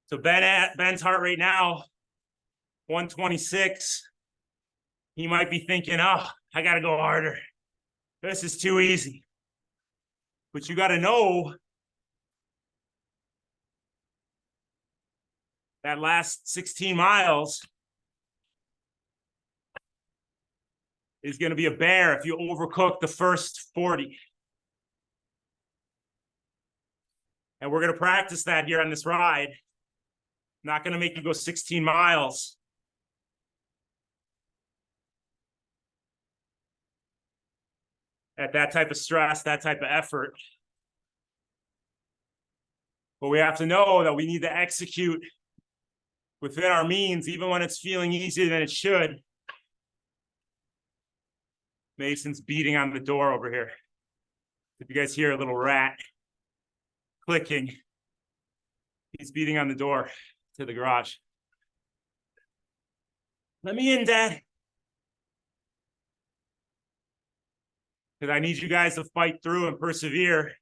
So Ben's heart rate now, 126. He might be thinking, oh, I gotta go harder. This is too easy. But you gotta know that last 16 miles is gonna be a bear if you overcook the first 40. And we're gonna practice that here on this ride. Not gonna make you go 16 miles. At that type of stress, that type of effort. But we have to know that we need to execute within our means, even when it's feeling easier than it should. Mason's beating on the door over here. If you guys hear a little rat clicking, he's beating on the door to the garage. Let me in, Dad. Because I need you guys to fight through and persevere.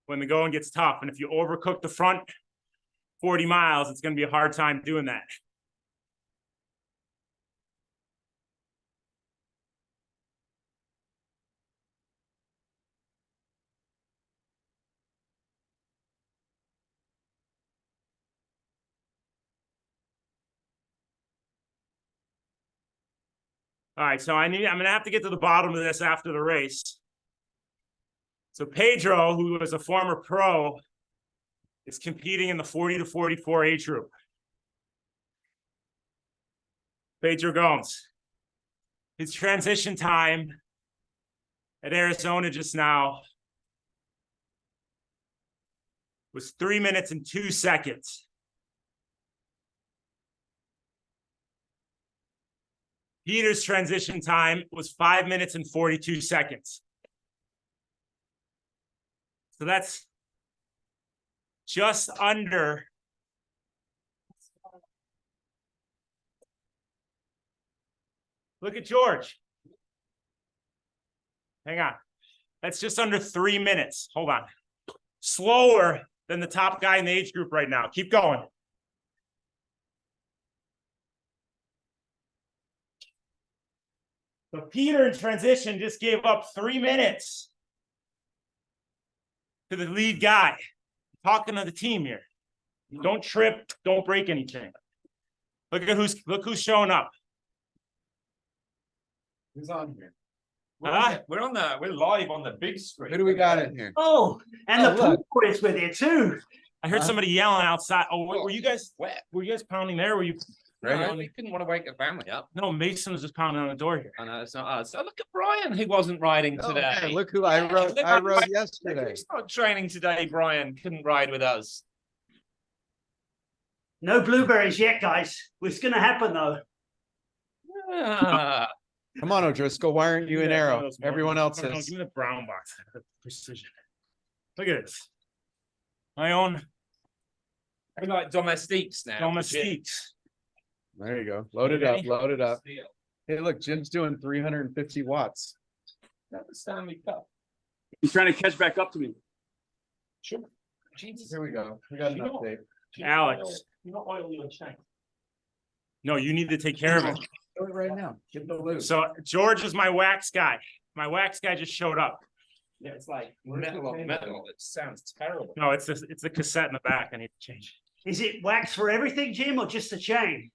When the going gets tough, and if you overcook the front 40 miles, it's going to be a hard time doing that. All right, so I'm gonna have to get to the bottom of this after the race. So Pedro, who was a former pro, is competing in the 40 to 44 age group. Pedro Gomes. His transition time at Arizona just now was 3 minutes and 2 seconds. Peter's transition time was 5 minutes and 42 seconds. So that's just under look at George. Hang on. That's just under 3 minutes. Hold on. Slower than the top guy in the age group right now. Keep going. So Peter in transition just gave up 3 minutes to the lead guy. Talking to the team here. Don't trip, don't break anything. Look who's showing up. Who's on here? We're live on the big screen. Who do we got in here? Oh, and Oh, the look. pool boys were there too. I heard Huh? somebody yelling outside. Oh, were you guys Wet. pounding there? Were you Right. We didn't want to wake the family up. no, Mason was just pounding on the door here. I know it's not us. So look at Brian, who wasn't riding Oh, today. man, look who I rode. Look, I rode Look, yesterday. He's not training today, Brian. Couldn't ride with us. No blueberries yet, guys. It's going to happen though. Ah, Come on, O'Driscoll. Why aren't you in Yeah, Arrow? those Everyone ones. else No, no, is. give me the brown box. Precision. Look at this. My own we're like domestiques now. domestiques. There you go. Load it up. Okay. Load it up. Hey, look, Jim's doing 350 watts. That's the Stanley Cup. He's trying to catch back up to me. Sure. Jesus. Here we go. We got an You know- update. Alex. You're not oil your chain. No, you need to take care of it. Do it right now. Give the loop. So George is my wax guy. My wax guy just showed up. Yeah, it's like metal on metal. It sounds terrible. No, it's the cassette in the back. I need to change. Is it wax for everything, Jim, or just the chain?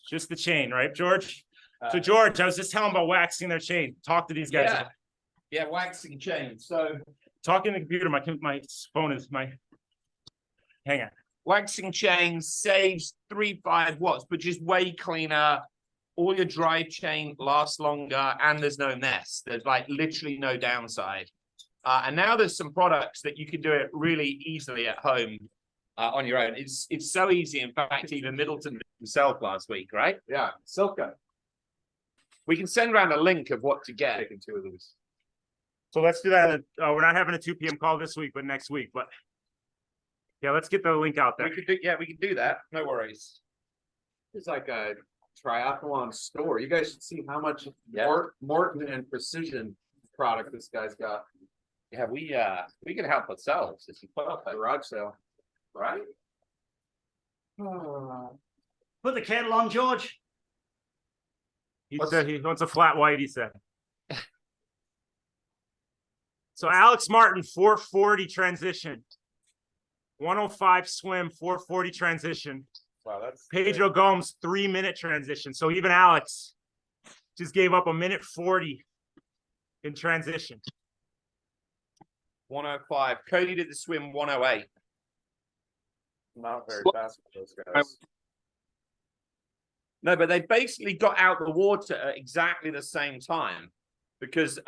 Just the chain, right, George? So George, I was just telling about waxing their chain. Talk to these guys. Yeah. Yeah, waxing chain. So Talking to the computer. My phone is hang on. waxing chain saves 3-5 watts, but just way cleaner. All your drive chain lasts longer, and there's no mess. There's like literally no downside. And now there's some products that you can do it really easily at home on your own. It's so easy. In fact, even Middleton did himself last week, right? Yeah, Silka. We can send around a link of what to get. Taking 2 of those. So let's do that. We're not having a 2 p.m. call this week, but next week. But Yeah, let's get the link out there. We could do, yeah, we could do that. No worries. It's like a triathlon store. You guys should see how much Morton and Precision product this guy's got. Yeah, we can help ourselves if you put up that Garage sale. right? Put the kettle on, George. He said he wants a flat white, he said. So Alex Martin, 440 transition. 105 swim, 440 transition. Wow, that's Pedro Gomes, 3-minute transition. So even Alex just gave up a minute 40 in transition. 105. Cody did the swim 108. Not very fast for those guys. No, but they basically got out the water at exactly the same time because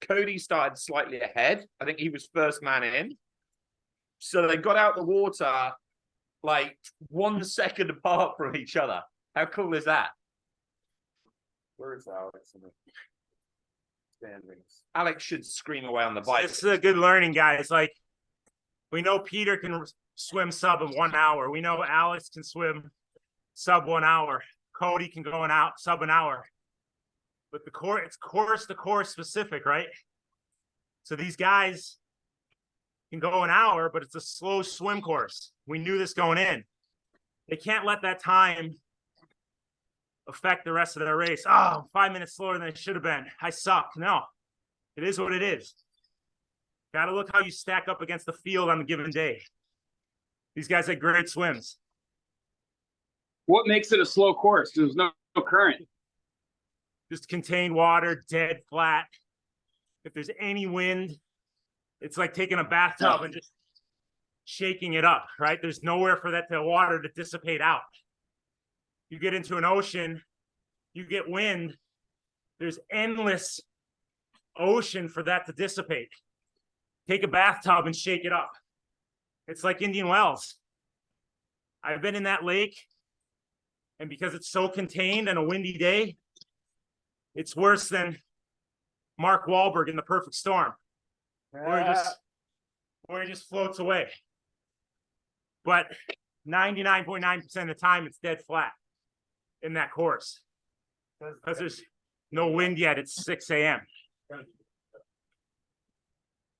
Cody started slightly ahead. I think he was first man in. So they got out the water like 1 second apart from each other. How cool is that? Where's Alex in the standings? Alex should scream away on the bike. This is a good learning, guys. Like, we know Peter can swim sub in 1 hour. We know Alex can swim sub 1 hour. Cody can go sub an hour. But the course, it's course to course specific, right? So these guys can go an hour, but it's a slow swim course. We knew this going in. They can't let that time affect the rest of their race. Oh, 5 minutes slower than it should have been. I suck. No, it is what it is. Got to look how you stack up against the field on a given day. These guys had great swims. What makes it a slow course? There's no current. Just contained water, dead flat. If there's any wind, it's like taking a bathtub and just shaking it up, right? There's nowhere for that water to dissipate out. You get into an ocean, you get wind, there's endless ocean for that to dissipate. Take a bathtub and shake it up. It's like Indian Wells. I've been in that lake, and because it's so contained and a windy day, it's worse than Mark Wahlberg in The Perfect Storm, where he just floats away. But 99.9% of the time, it's dead flat in that course because there's no wind yet. It's 6 a.m.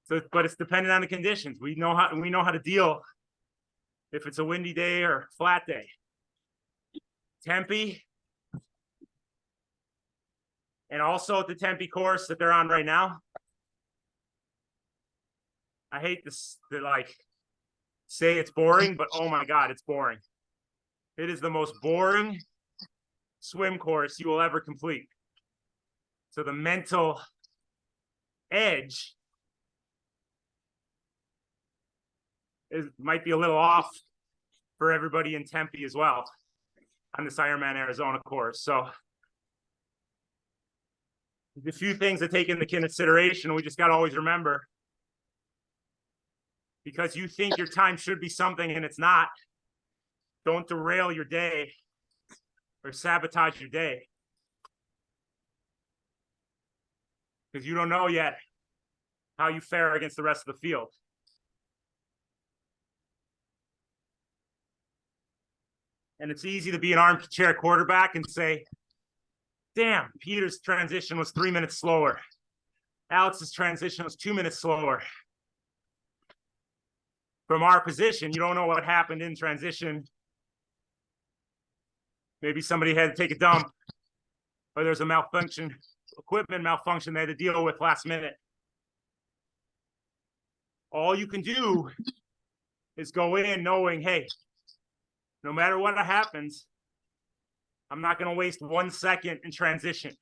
So, but it's dependent on the conditions. We know how to deal if it's a windy day or flat day. Tempe, and also at the Tempe course that they're on right now. I hate this to like say it's boring, but oh my God, it's boring. It is the most boring swim course you will ever complete. So the mental edge might be a little off for everybody in Tempe as well on this Ironman Arizona course. So a few things to take into consideration. We just got to always remember, because you think your time should be something and it's not, don't derail your day or sabotage your day. Because you don't know yet how you fare against the rest of the field. And it's easy to be an armchair quarterback and say, damn, Peter's transition was 3 minutes slower. Alex's transition was 2 minutes slower. From our position, you don't know what happened in transition. Maybe somebody had to take a dump, or there's a malfunction, equipment malfunction they had to deal with last minute. All you can do is go in knowing, hey, no matter what happens, I'm not going to waste 1 second in transition.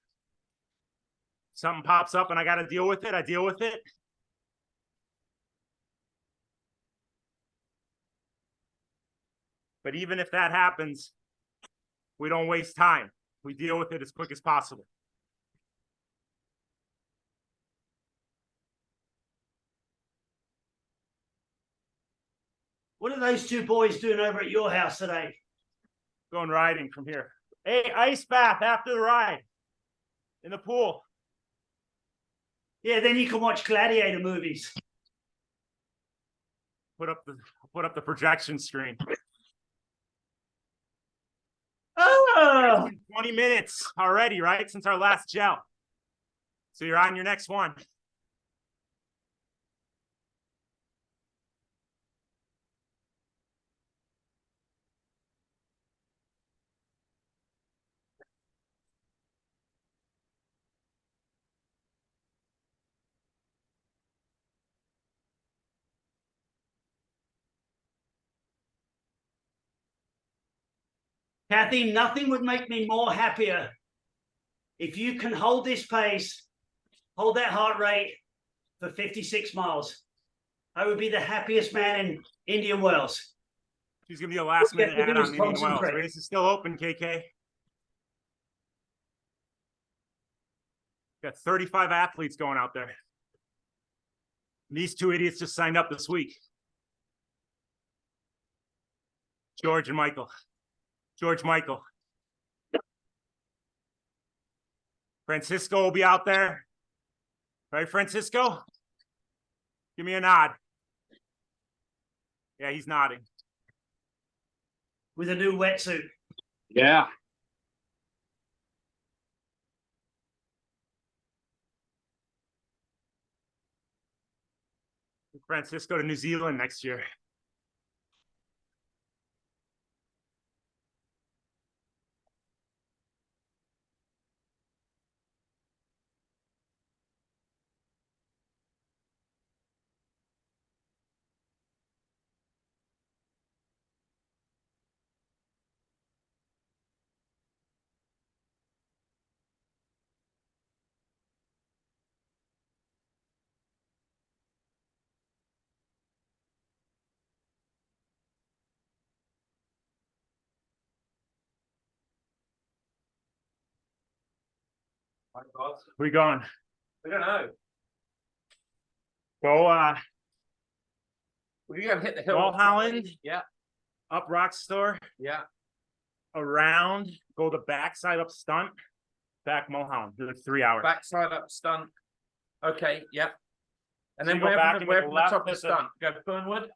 Something pops up and I got to deal with it. I deal with it. But even if that happens, we don't waste time. We deal with it as quick as possible. What are those two boys doing over at your house today? Going riding from here. Hey, ice bath after the ride in the pool. Yeah, then you can watch gladiator movies. put up the projection screen. Oh, 20 minutes already, right? Since our last gel. So you're on your next one. Kathy, nothing would make me more happier if you can hold this pace, hold that heart rate for 56 miles. I would be the happiest man in Indian Wells. She's gonna be a last minute Yeah, ad on just Indian Wells. concentrate. Race is still open, KK. Got 35 athletes going out there. And these two idiots just signed up this week. George and Michael. George Michael. Francisco will be out there. Right, Francisco? Give me a nod. Yeah, he's nodding. With a new wetsuit. Yeah. Francisco to New Zealand next year. We going? We don't know. Go We're gonna hit the hill. Mulholland? Yeah, up Rock Store, yeah. around, go the backside up Stunt, back Mulholland. Do like 3 hours. Backside up stunt. Okay, yeah. And So then you go where back from and where make a from the left top of the at the- stunt? Go Fernwood?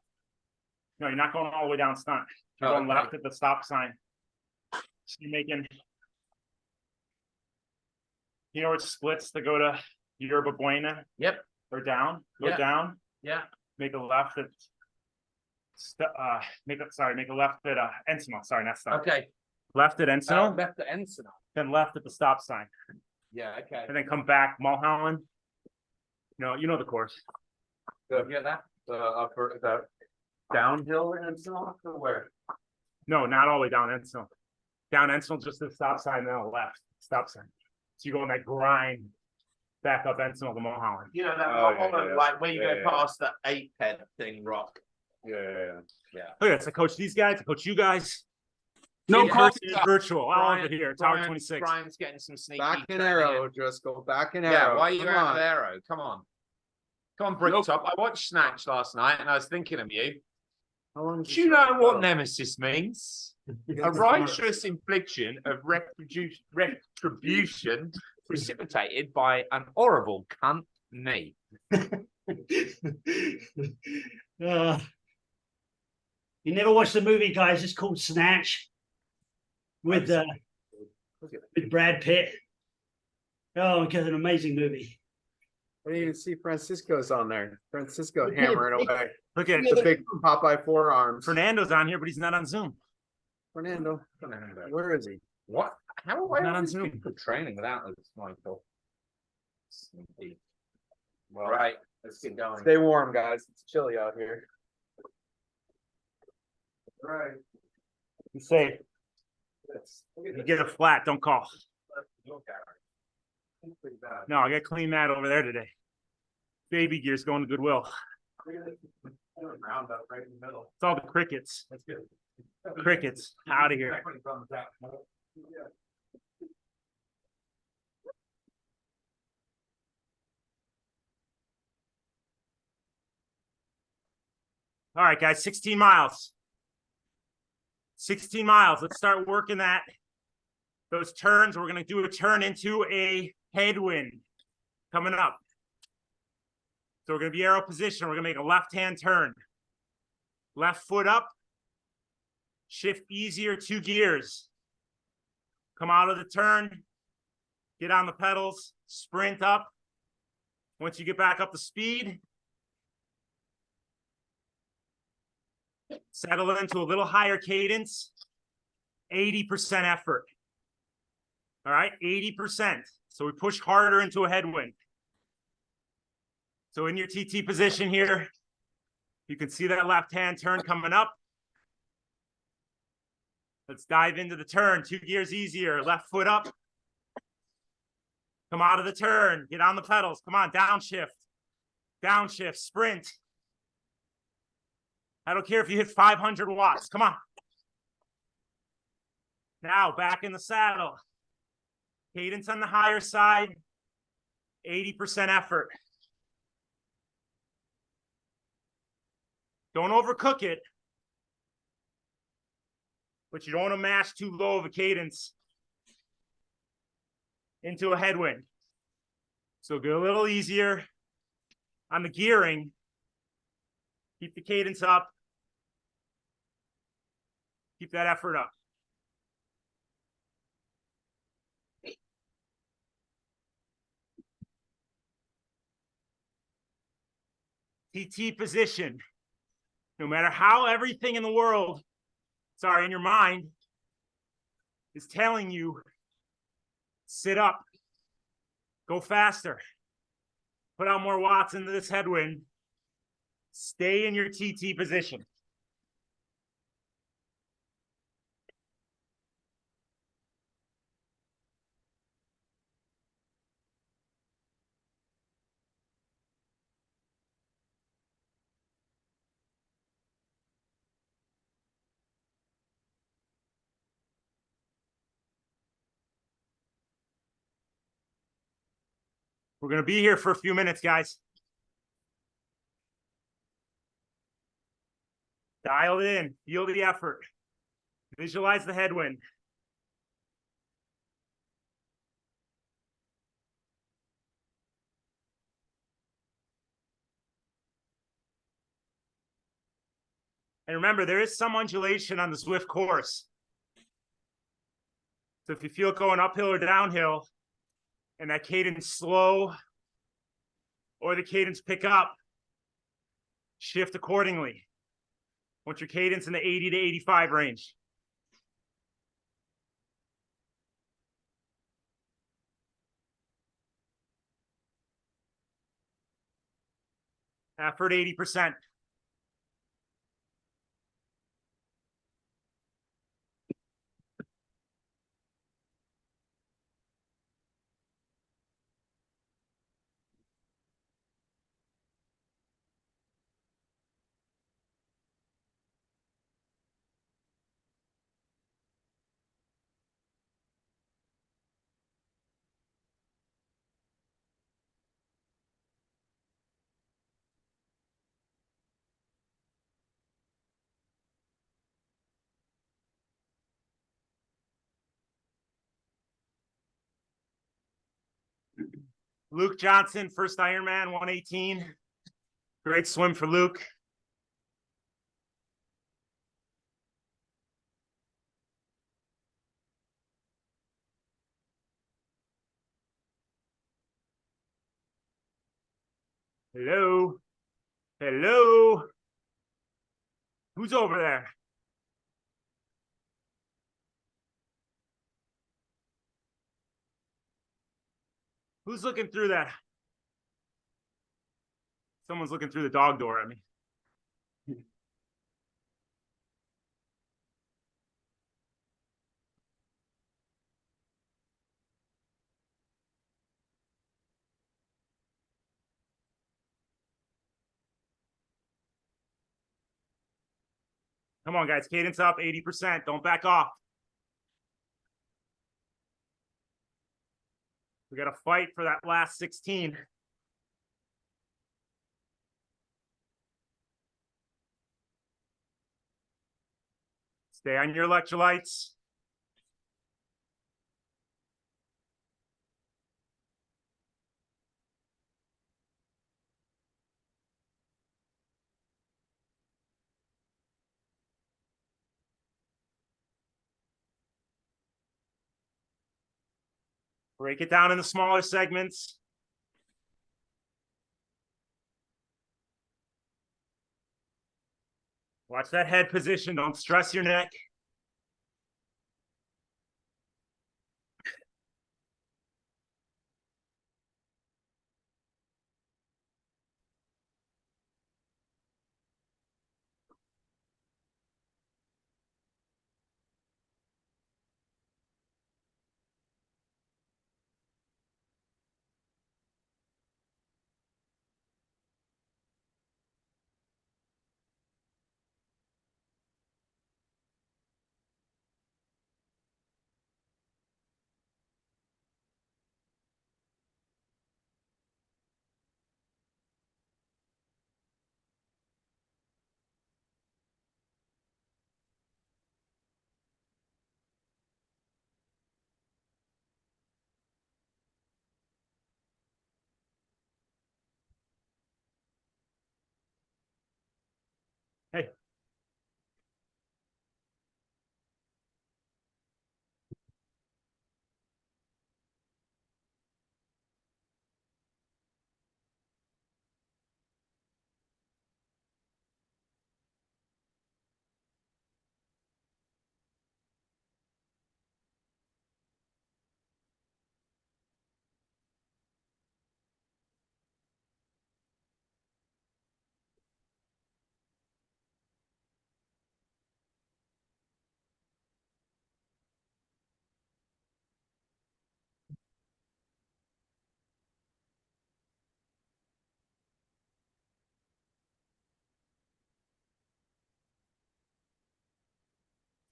No, you're not going all the way down Stunt. You're Oh, going okay. left at the stop sign. So you're making. You know where it splits to go to Yerba Buena? Yep. Or down? Go Yeah. down, Yeah. make a left at. Make a left at Ensenal. Sorry, not Stunt. Okay. Left at Ensenal, Left at Ensenal. then left at the stop sign, Yeah, okay. and then come back Mulholland. No, you know the course. You get that? Upper, the downhill and so on, or where? No, not all the way down Ensenal. Down Ensenal, just the stop sign, then a left stop sign. So you go in that grind back up Ensenal to Mulholland. You know that Oh, yeah, Mulholland, yeah, like where you yeah, go yeah. past the 8-head thing, rock. Yeah. Look at this. I coach these guys. I coach you guys. No In call. person and virtual. All of it here. Tower Brian- 26. Brian's getting some sneaky. Back in training arrow, in. Driscoll, back in arrow. Yeah, why are you Come out on. of arrow? Come on. Come on, Bricktop. I watched Snatch last night and I was thinking of you. How long Do you know what nemesis means? A righteous infliction of retribution precipitated by an horrible cunt knee. You never watched the movie, guys. It's called Snatch with Brad Pitt. Oh, it's an amazing movie. I didn't even see Francisco's on there. Francisco hammering away. Look at The big Popeye forearms. Fernando's on here, but he's not on Zoom. Fernando, where is he? What? How are Not on these Zoom. people training without us, Michael? Sneaky. Well, Right, let's get going. stay warm, guys. It's chilly out here. Right. Be safe. You get a flat, don't call. No, I got to clean that over there today. Baby gear's going to Goodwill. Round up right in the middle. It's all the crickets. That's good. Crickets out of here. All right, guys, 16 miles. 16 miles. Let's start working that. Those turns, we're going to do a turn into a headwind coming up. So we're going to be arrow position. We're going to make a left-hand turn. Left foot up. Shift easier 2 gears. Come out of the turn. Get on the pedals. Sprint up. Once you get back up to speed, settle into a little higher cadence. 80% effort. All right, 80%. So we push harder into a headwind. So in your TT position here, you can see that left hand turn coming up. Let's dive into the turn. 2 gears easier. Left foot up. Come out of the turn. Get on the pedals. Come on, downshift. Downshift, sprint. I don't care if you hit 500 watts. Come on. Now back in the saddle. Cadence on the higher side. 80% effort. Don't overcook it. But you don't want to mash too low of a cadence into a headwind. So go a little easier on the gearing. Keep the cadence up. Keep that effort up. TT position. No matter how everything in the world, sorry, in your mind, is telling you, sit up, go faster, put out more watts into this headwind, stay in your TT position. We're going to be here for a few minutes, guys. Dial it in. Feel the effort. Visualize the headwind. And remember, there is some undulation on the Zwift course. So if you feel it going uphill or downhill, and that cadence slow, or the cadence pick up, shift accordingly. Want your cadence in the 80 to 85 range. Effort 80%. Luke Johnson, first Ironman, 118. Great swim for Luke. Hello. Hello. Who's over there? Who's looking through that? Someone's looking through the dog door at me. Come on, guys. Cadence up, 80%. Don't back off. We got to fight for that last 16. Stay on your electrolytes. Break it down into smaller segments. Watch that head position. Don't stress your neck. Hey.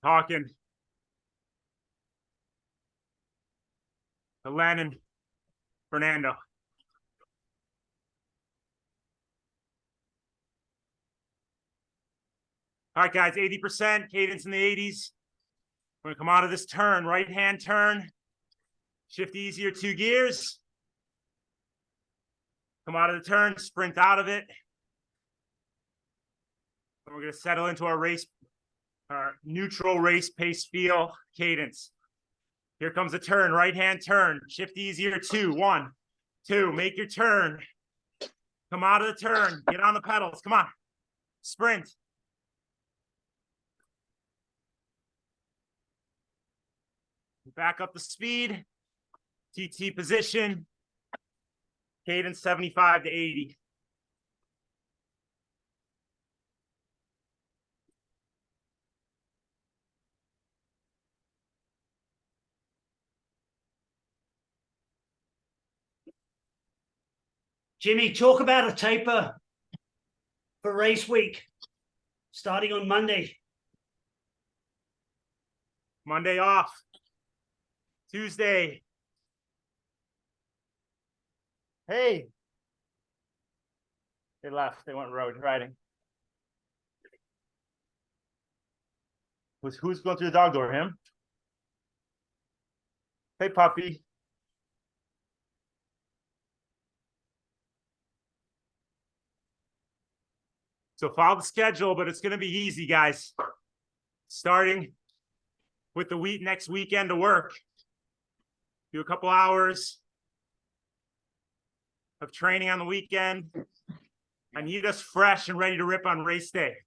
Talking to Lennon, Fernando. All right, guys, 80%, cadence in the 80s. We're gonna come out of this turn, right hand turn. Shift easier 2 gears. Come out of the turn, sprint out of it. And we're gonna settle into our neutral race pace feel cadence. Here comes a turn, right hand turn. Shift easier 2, 1, 2, make your turn. Come out of the turn, get on the pedals, come on. Sprint. Back up the speed. TT position. Cadence 75 to 80. Jimmy, talk about a taper for race week starting on Monday. Monday off. Tuesday. Hey. They left. They went road riding. Who's going through the dog door? Him? Hey, puppy. So follow the schedule, but it's going to be easy, guys. Starting with the next weekend to work. Do a couple hours of training on the weekend. I need us fresh and ready to rip on race day.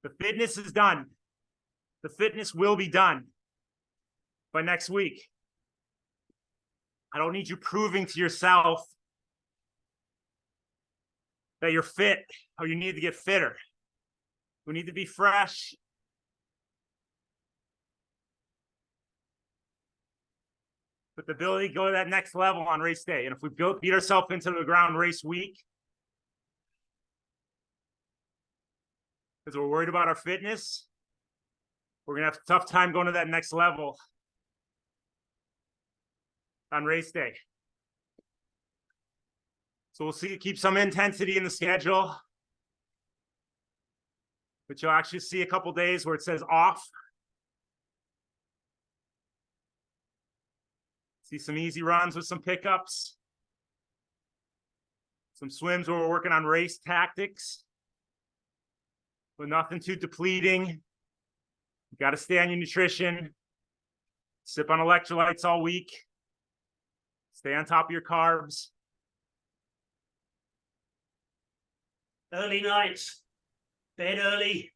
The fitness is done. The fitness will be done by next week. I don't need you proving to yourself that you're fit or you need to get fitter. We need to be fresh. With the ability to go to that next level on race day. And if we beat ourselves into the ground race week, because we're worried about our fitness, we're going to have a tough time going to that next level on race day. So we'll keep some intensity in the schedule, but you'll actually see a couple days where it says off. See some easy runs with some pickups. Some swims where we're working on race tactics. With nothing too depleting. You got to stay on your nutrition. Sip on electrolytes all week. Stay on top of your carbs. Early nights, bed early.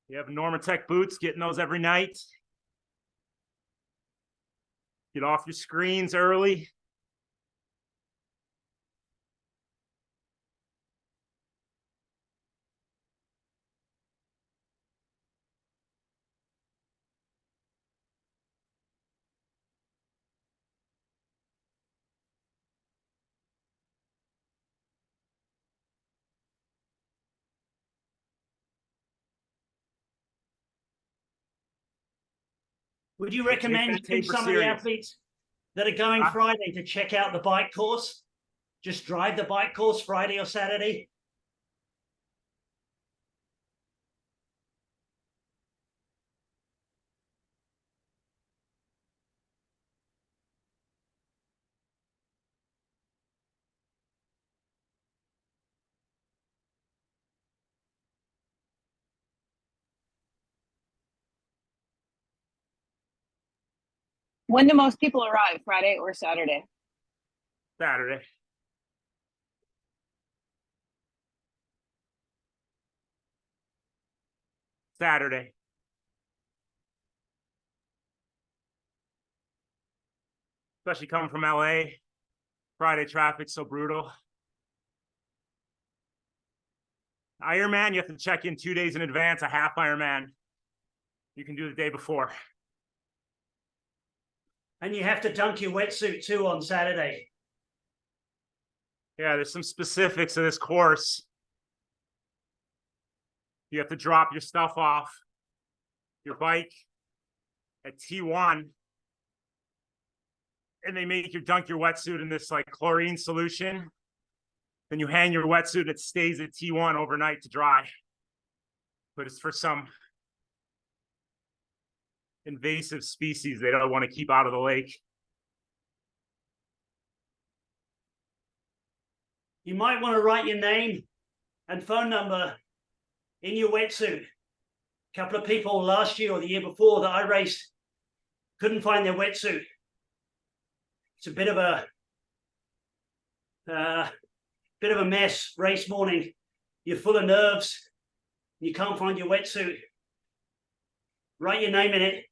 You have Normatec boots, getting those every night. Get off your screens early. Would you Take recommend that giving taper some of the serious. athletes that are going Huh? Friday to check out the bike course? Just drive the bike course Friday or Saturday? When do most people arrive, Friday or Saturday? Saturday. Saturday. Especially coming from LA. Friday traffic's so brutal. Ironman, you have to check in 2 days in advance. A half Ironman, you can do the day before. And you have to dunk your wetsuit too on Saturday. Yeah, there's some specifics of this course. You have to drop your stuff off your bike at T1. And they make you dunk your wetsuit in this like chlorine solution. Then you hang your wetsuit and it stays at T1 overnight to dry. But it's for some invasive species they don't want to keep out of the lake. You might want to write your name and phone number in your wetsuit. A couple of people last year or the year before that I raced couldn't find their wetsuit. It's a bit of a mess. Race morning, you're full of nerves. You can't find your wetsuit. Write your name in it.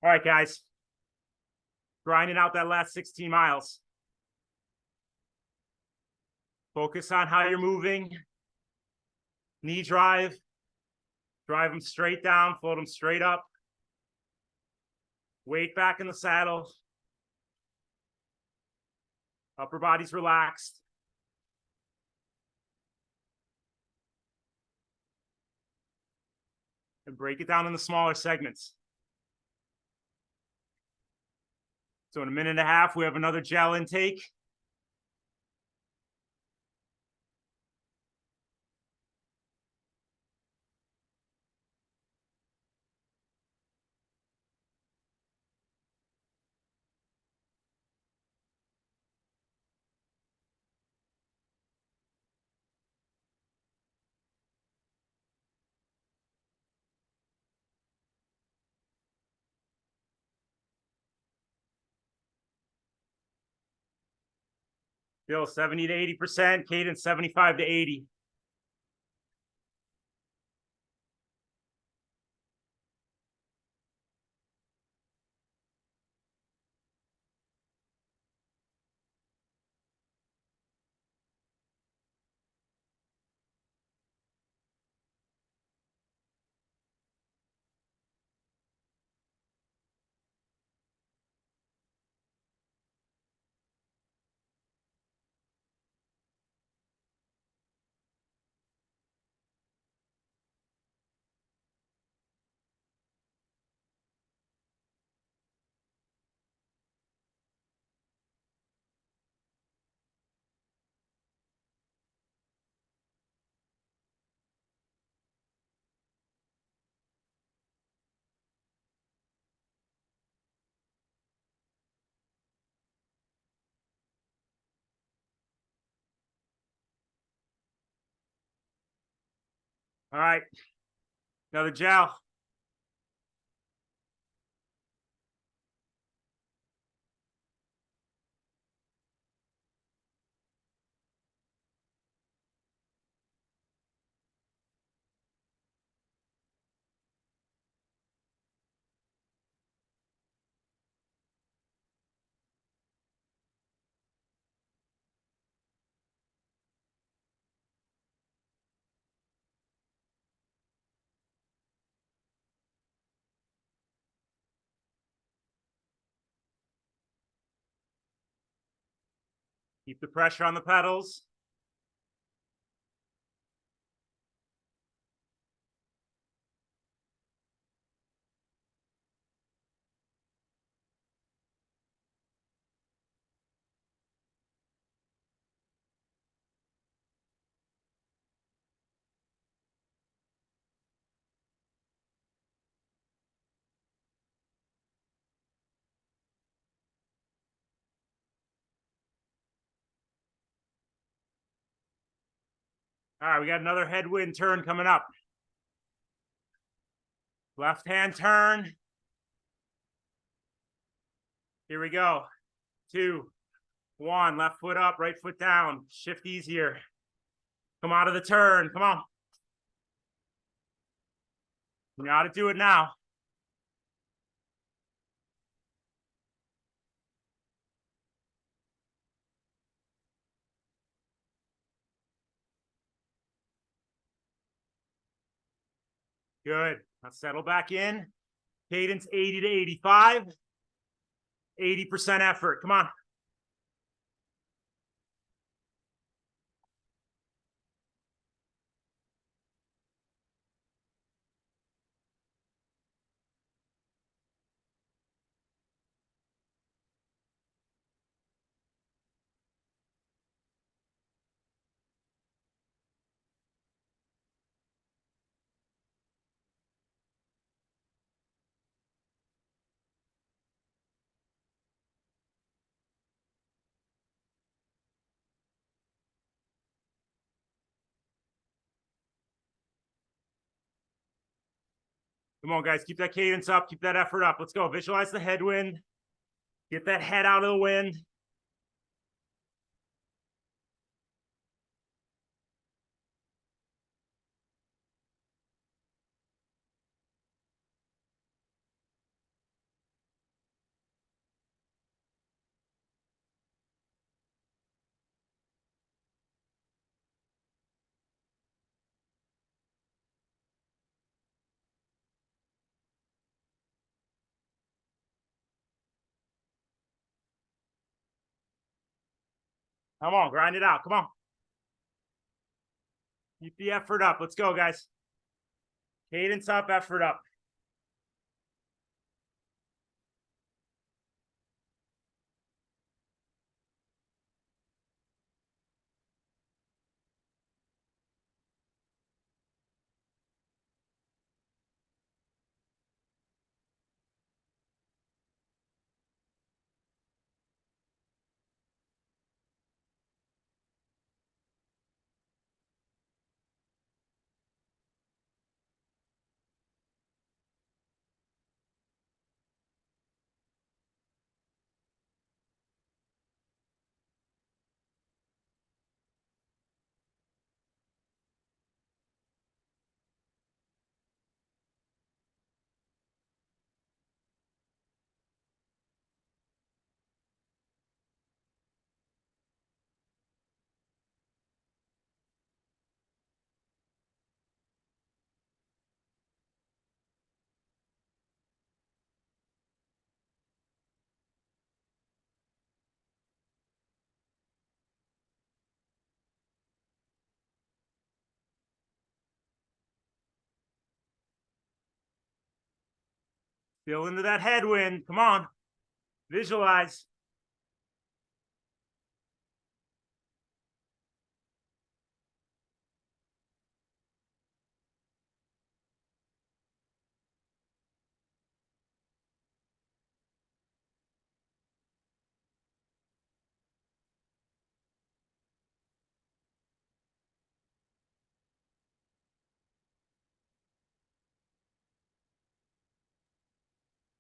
All right, guys. Grinding out that last 16 miles. Focus on how you're moving. Knee drive. Drive them straight down, float them straight up. Weight back in the saddle. Upper body's relaxed. And break it down into smaller segments. So in a minute and a half, we have another gel intake. Still 70 to 80%, cadence 75 to 80. All right. Another gel. Keep the pressure on the pedals. All right, we got another headwind turn coming up. Left hand turn. Here we go. 2, 1. Left foot up, right foot down. Shift easier. Come out of the turn. Come on. You know how to do it now. Good. Now settle back in. Cadence 80 to 85. 80% effort. Come on. Come on, guys. Keep that cadence up. Keep that effort up. Let's go. Visualize the headwind. Get that head out of the wind. Come on, grind it out. Come on. Keep the effort up. Let's go, guys. Cadence up, effort up. Feel into that headwind. Come on. Visualize.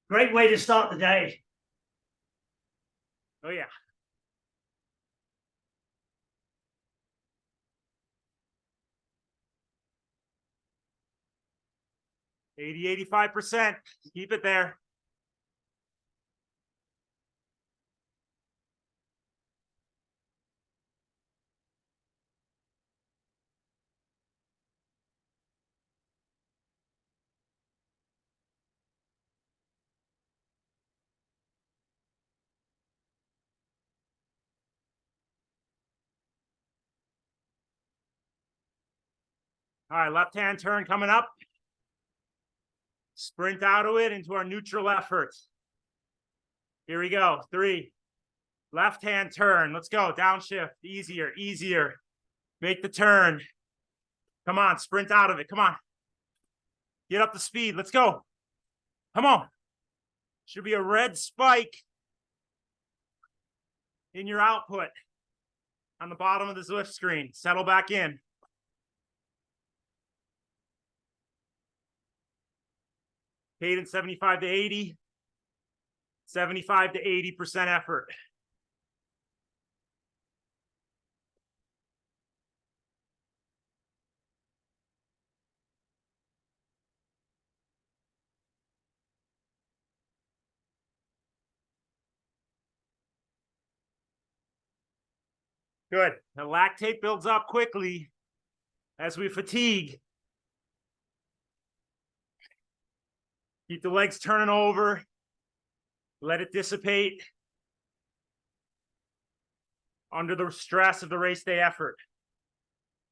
Great way to start the day. Oh, yeah. Eighty, 85%. Keep it there. All right, left hand turn coming up. Sprint out of it into our neutral effort. Here we go. 3. Left hand turn. Let's go. Downshift. Easier, easier. Make the turn. Come on, sprint out of it. Come on. Get up to speed. Let's go. Come on. Should be a red spike in your output on the bottom of the Zwift screen. Settle back in. Cadence 75 to 80. 75 to 80% effort. Good. The lactate builds up quickly as we fatigue. Keep the legs turning over. Let it dissipate under the stress of the race day effort.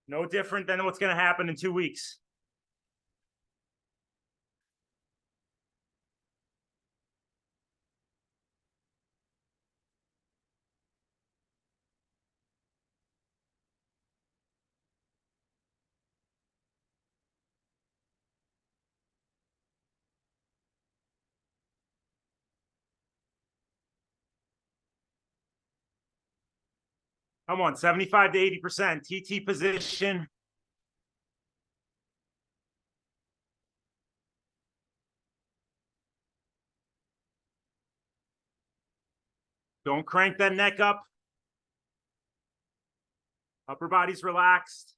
No different than what's going to happen in 2 weeks. Come on, 75 to 80%. TT position. Don't crank that neck up. Upper body's relaxed.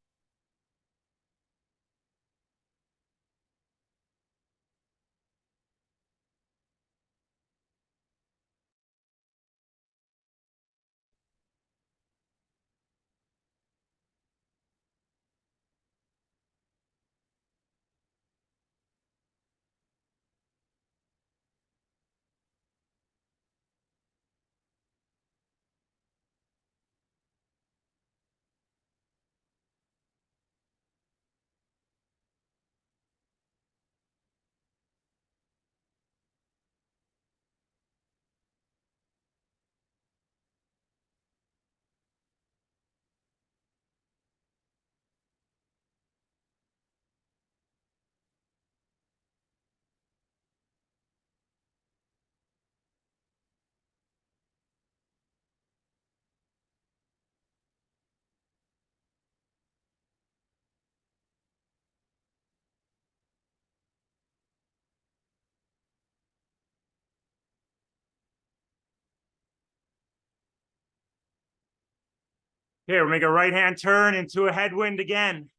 Here, we make a right hand turn into a headwind again.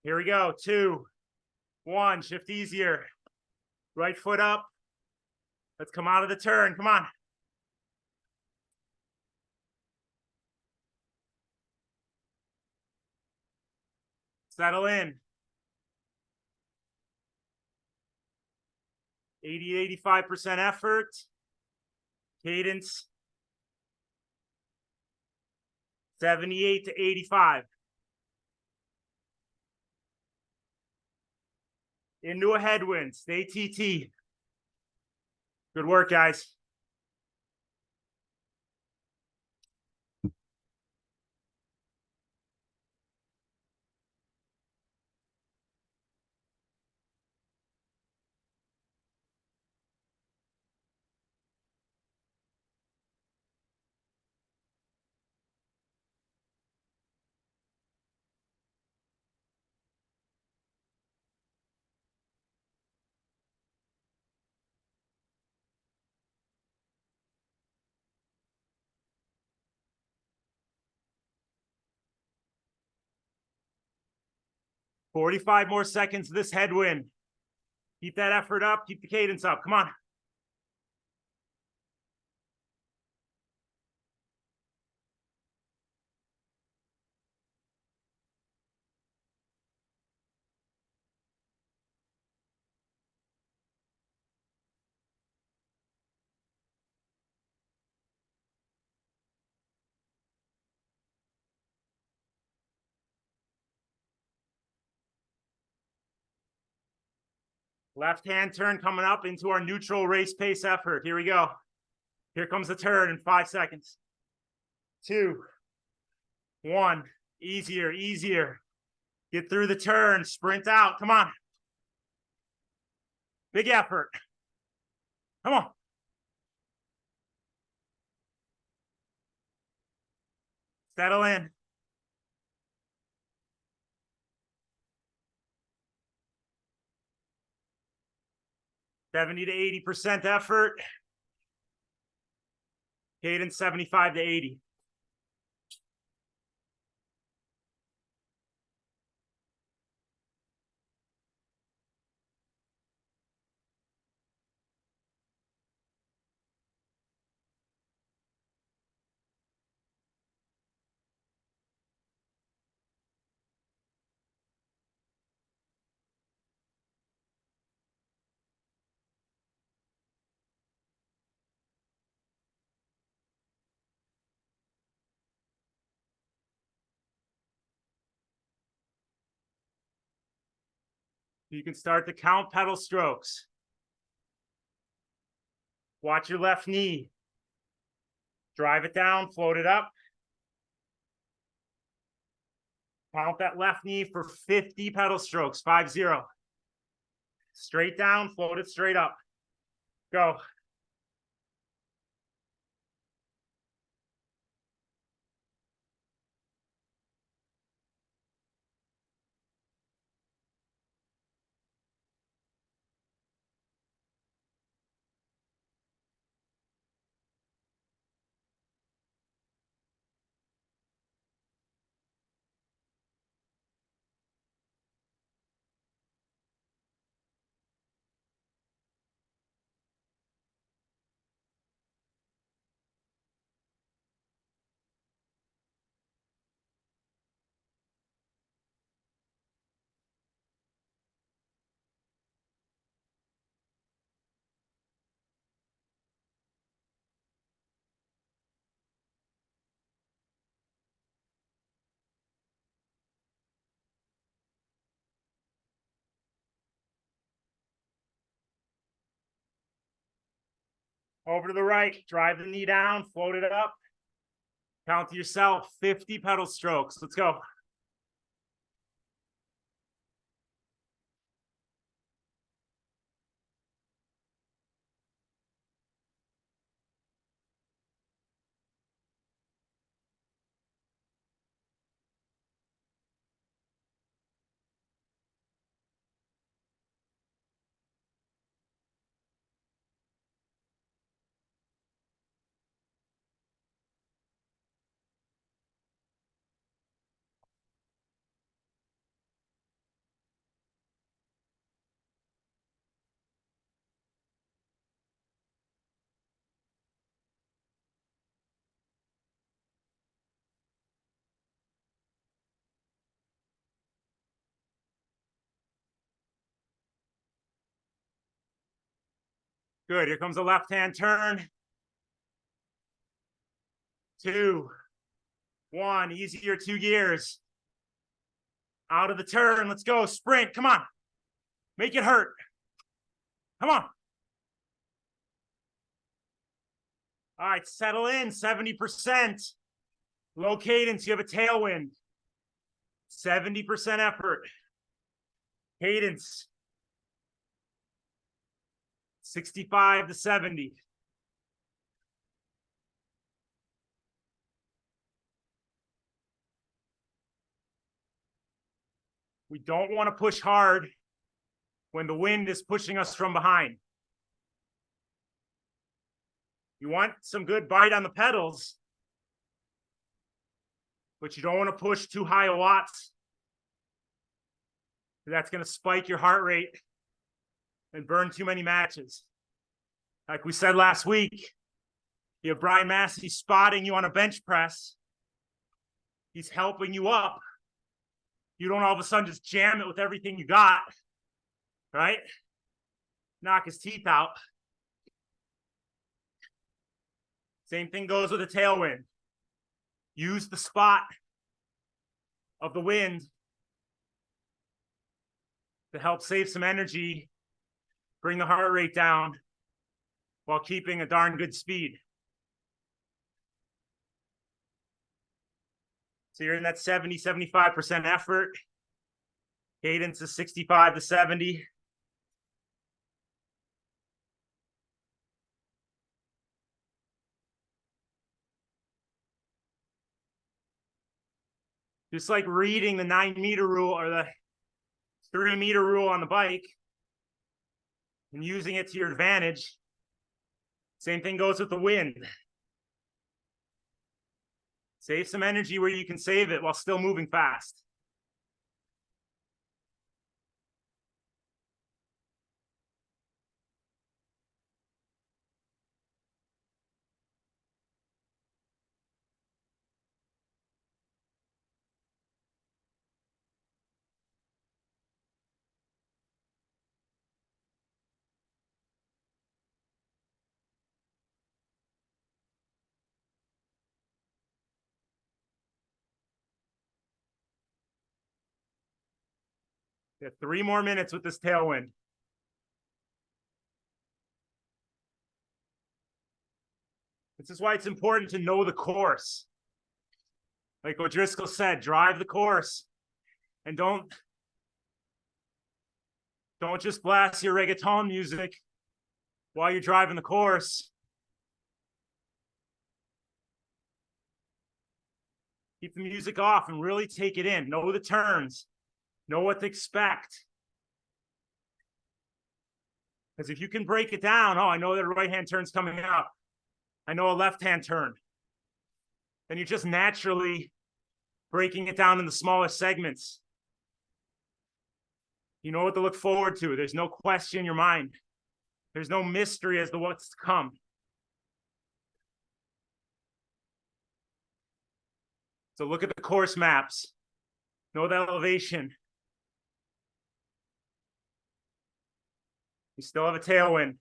Here we go. 2, 1, shift easier. Right foot up. Let's come out of the turn. Come on. Settle in. 80, 85% effort. Cadence 78 to 85. Into a headwind. Stay TT. Good work, guys. 45 more seconds of this headwind. Keep that effort up. Keep the cadence up. Come on. Left hand turn coming up into our neutral race pace effort. Here we go. Here comes the turn in 5 seconds. 2, 1. Easier, easier. Get through the turn. Sprint out. Come on. Big effort. Come on. Settle in. $70 to 80% effort. Cadence 75 to 80. You can start to count pedal strokes. Watch your left knee. Drive it down, float it up. Count that left knee for 50 pedal strokes, 5-0. Straight down, float it straight up. Go. Over to the right, drive the knee down, float it up. Count to yourself, 50 pedal strokes. Let's go. Good. Here comes a left-hand turn. 2, 1. Easier 2 gears. Out of the turn. Let's go. Sprint. Come on. Make it hurt. Come on. All right. Settle in. 70%. Low cadence. You have a tailwind. 70% effort. Cadence. 65 to 70. We don't want to push hard when the wind is pushing us from behind. You want some good bite on the pedals, but you don't want to push too high a watts. That's going to spike your heart rate and burn too many matches. Like we said last week, you have Brian Massey spotting you on a bench press. He's helping you up. You don't all of a sudden just jam it with everything you got, right? Knock his teeth out. Same thing goes with a tailwind. Use the spot of the wind to help save some energy, bring the heart rate down while keeping a darn good speed. So you're in that 70, 75% effort. Cadence is 65 to 70. Just like reading the 9-meter rule or the 3-meter rule on the bike and using it to your advantage. Same thing goes with the wind. Save some energy where you can save it while still moving fast. You have 3 more minutes with this tailwind. This is why it's important to know the course. Like what Driscoll said, drive the course and don't just blast your reggaeton music while you're driving the course. Keep the music off and really take it in. Know the turns. Know what to expect. Because if you can break it down, oh, I know that a right-hand turn's coming up. I know a left-hand turn. Then you're just naturally breaking it down into smaller segments. You know what to look forward to. There's no question in your mind. There's no mystery as to what's to come. So look at the course maps. Know the elevation. You still have a tailwind.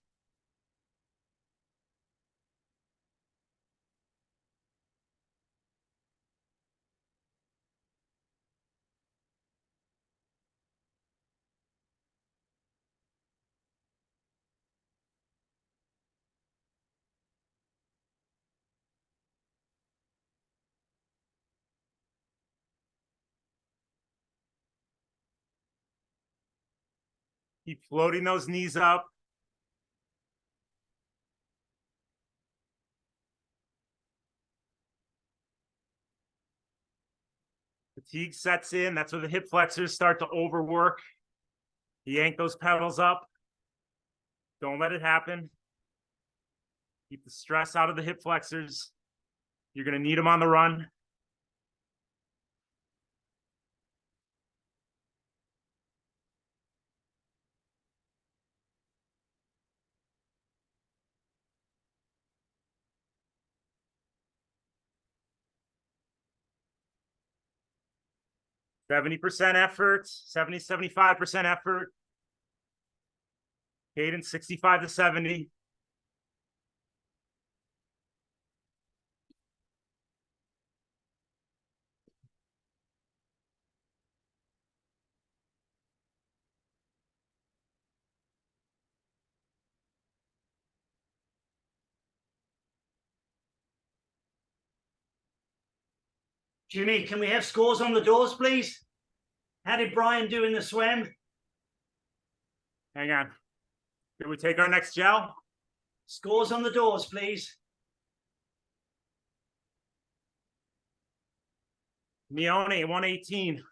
Keep floating those knees up. Fatigue sets in. That's where the hip flexors start to overwork. Yank those pedals up. Don't let it happen. Keep the stress out of the hip flexors. You're going to need them on the run. %70 effort, 75% effort. Cadence 65 to 70. Jimmy, can we have scores on the doors, please? How did Brian do in the swim? Hang on. Did we take our next gel? Scores on the doors, please. Mione, 118.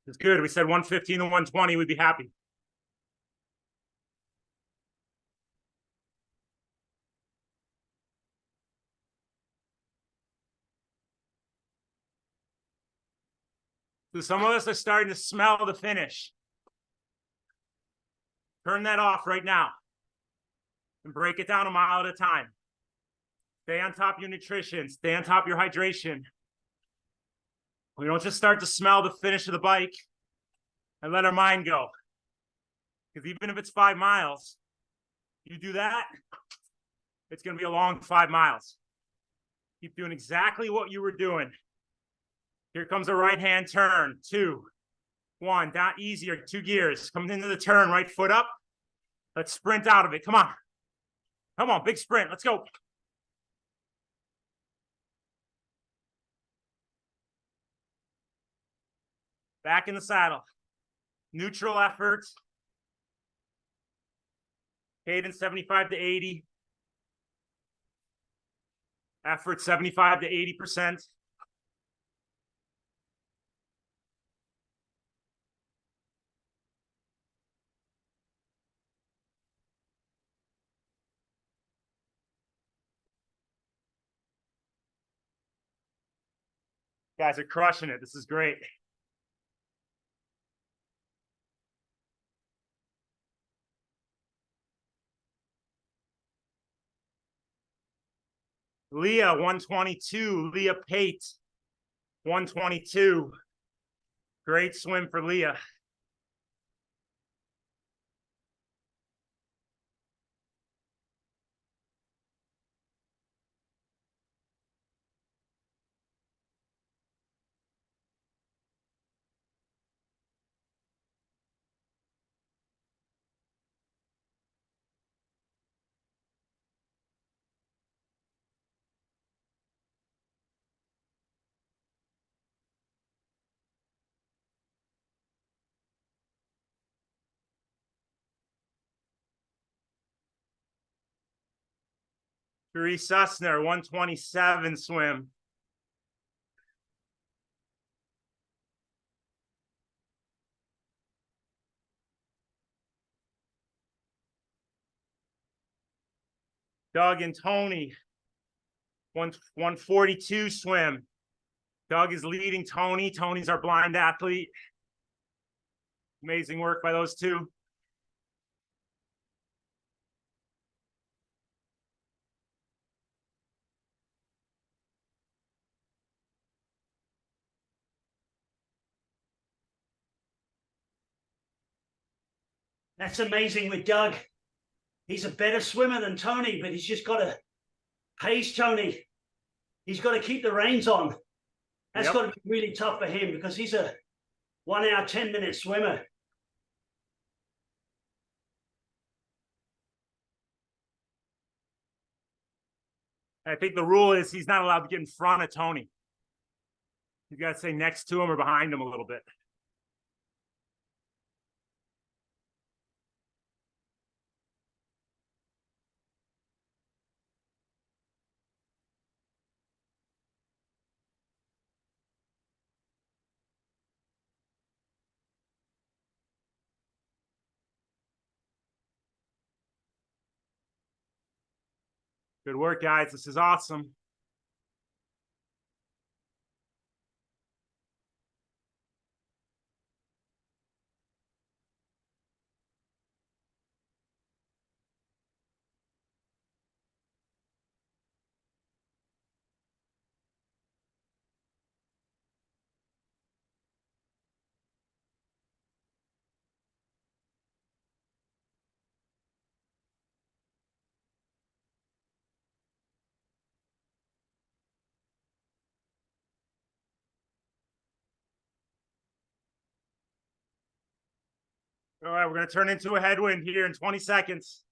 It's good. We said 115 to 120. We'd be happy. So some of us are starting to smell the finish. Turn that off right now and break it down a mile at a time. Stay on top of your nutrition. Stay on top of your hydration. We don't just start to smell the finish of the bike and let our mind go. Because even if it's 5 miles, you do that, it's going to be a long 5 miles. Keep doing exactly what you were doing. Here comes a right-hand turn. 2, 1, down easier, 2 gears. Coming into the turn, right foot up. Let's sprint out of it. Come on. Come on, big sprint. Let's go. Back in the saddle. Neutral effort. Cadence 75 to 80. Effort 75 to 80%. Guys are crushing it. This is great. Leah, 122. Leah Pate, 122. Great swim for Leah. Therese Sussner, 127 swim. Doug and Tony, 142 swim. Doug is leading Tony. Tony's our blind athlete. Amazing work by those two. That's amazing with Doug. He's a better swimmer than Tony, but he's just got to pace Tony. He's got to keep the reins on. That's Yep. got to be really tough for him because he's a 1 hour, 10-minute swimmer. I think the rule is he's not allowed to get in front of Tony. You got to stay next to him or behind him a little bit. Good work, guys. This is awesome. All right, we're going to turn into a headwind here in 20 seconds.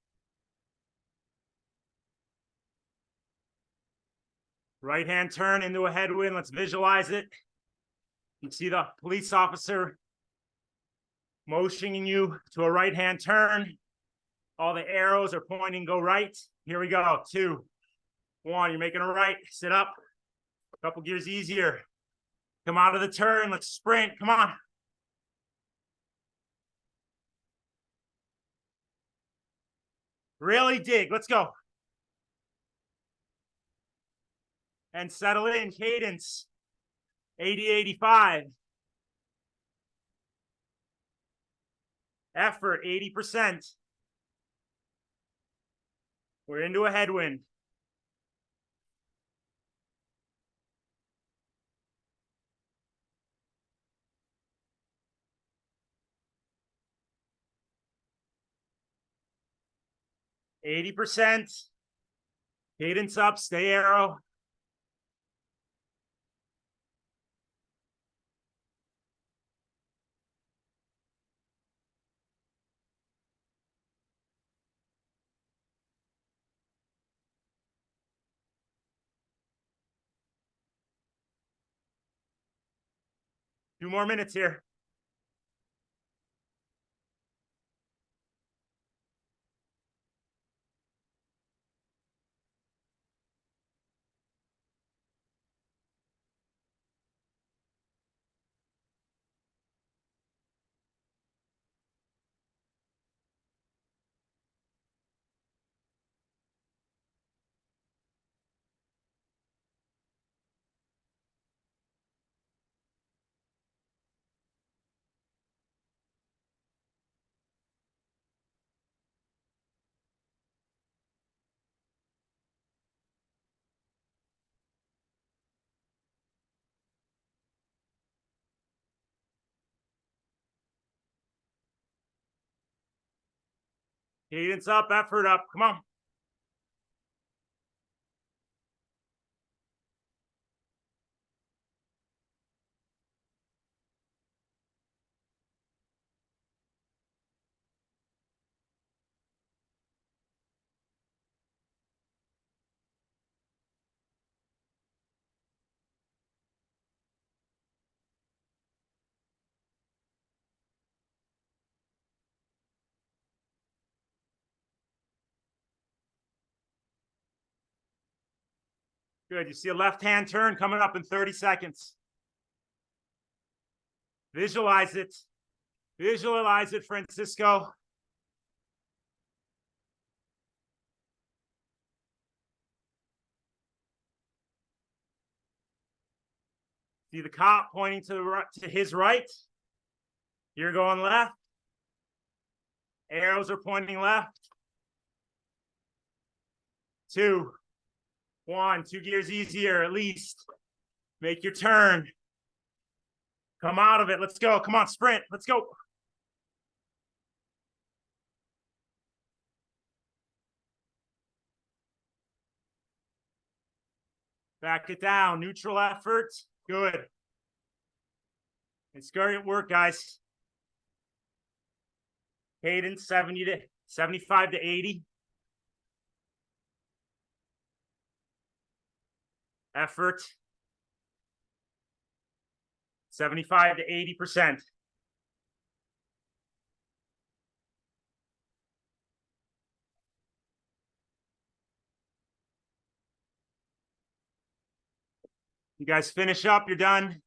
Right hand turn into a headwind. Let's visualize it. You see the police officer motioning you to a right hand turn. All the arrows are pointing, go right. Here we go. 2, 1. You're making a right. Sit up. A couple gears easier. Come out of the turn. Let's sprint. Come on. Really dig. Let's go. And settle in. Cadence. 80, 85. Effort, 80%. We're into a headwind. %. Cadence up, stay arrow. Two more minutes here. Cadence up, effort up. Come on. Good. You see a left-hand turn coming up in 30 seconds. Visualize it. Visualize it, Francisco. See the cop pointing to the right, to his right. You're going left. Arrows are pointing left. 2, 1, 2 gears easier at least. Make your turn. Come out of it. Let's go. Come on, sprint. Let's go. Back it down. Neutral effort. Good. It's great work, guys. Cadence 70 to 75 to 80. Effort 75 to 80%. You guys finish up, you're done.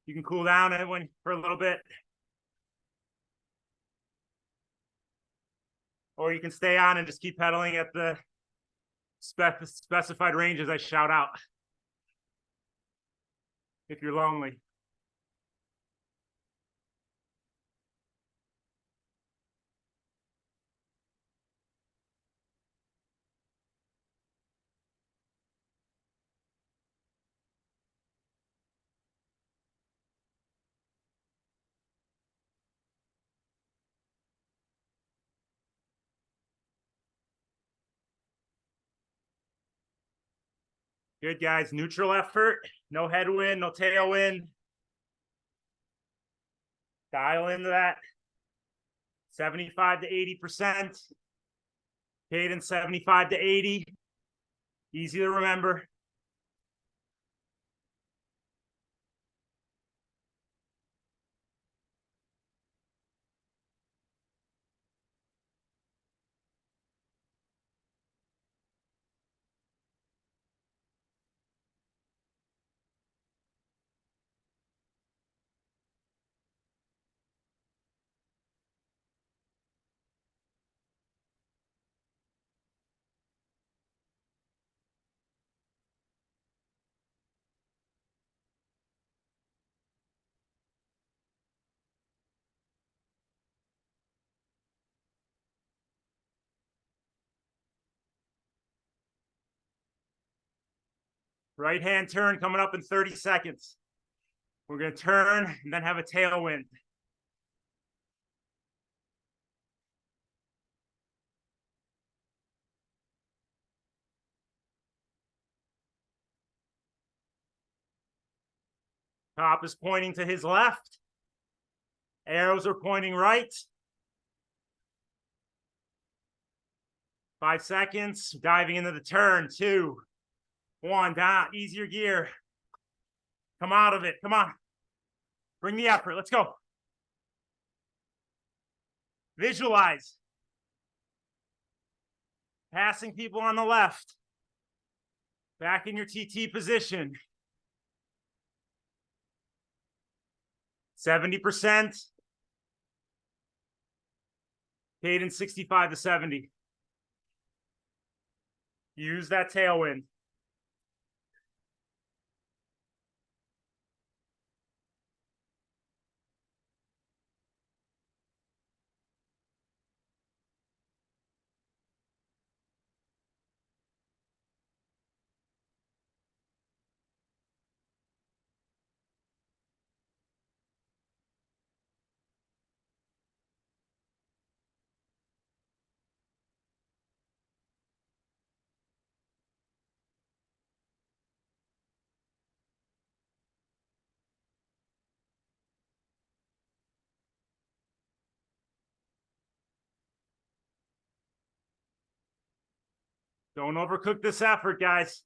You can cool down for a little bit. Or you can stay on and just keep pedaling at the specified range as I shout out. If you're lonely. Good, guys. Neutral effort. No headwind, no tailwind. Dial into that. 75 to 80%. Cadence 75 to 80. Easy to remember. Right hand turn coming up in 30 seconds. We're gonna turn and then have a tailwind. Top is pointing to his left. Arrows are pointing right. 5 seconds, diving into the turn. 2, 1, down, easier gear. Come out of it, come on. Bring the effort, let's go. Visualize. Passing people on the left. Back in your TT position. 70%. Cadence 65 to 70. Use that tailwind. Don't overcook this effort, guys.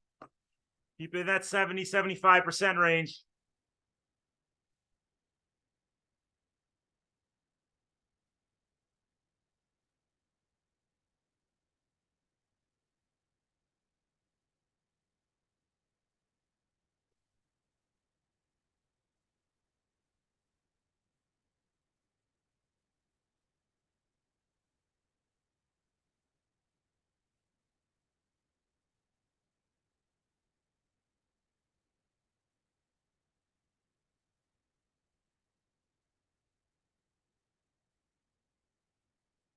Keep it in that 70, 75% range.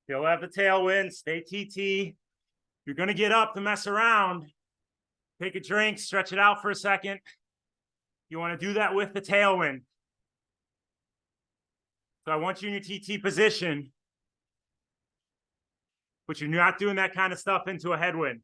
You'll have the tailwind, stay TT. You're gonna get up to mess around. Take a drink, stretch it out for a second. You wanna do that with the tailwind. So I want you in your TT position, but you're not doing that kind of stuff into a headwind.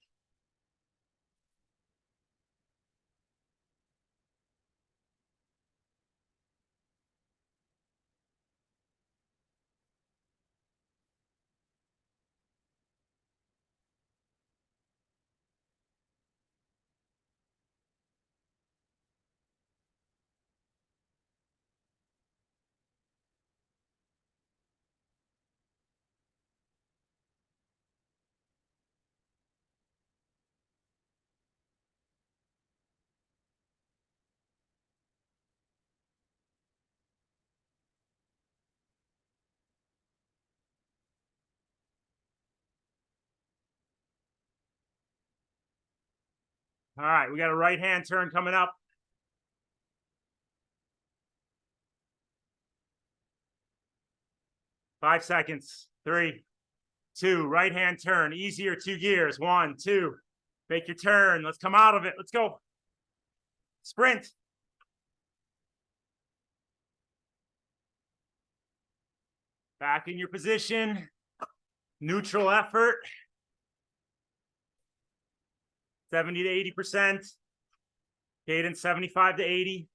All right, we got a right hand turn coming up. Five seconds. 3, 2, right hand turn. Easier, 2 gears. 1, 2. Make your turn. Let's come out of it. Let's go. Sprint. Back in your position. Neutral effort. 70 to 80%. Cadence 75 to 80.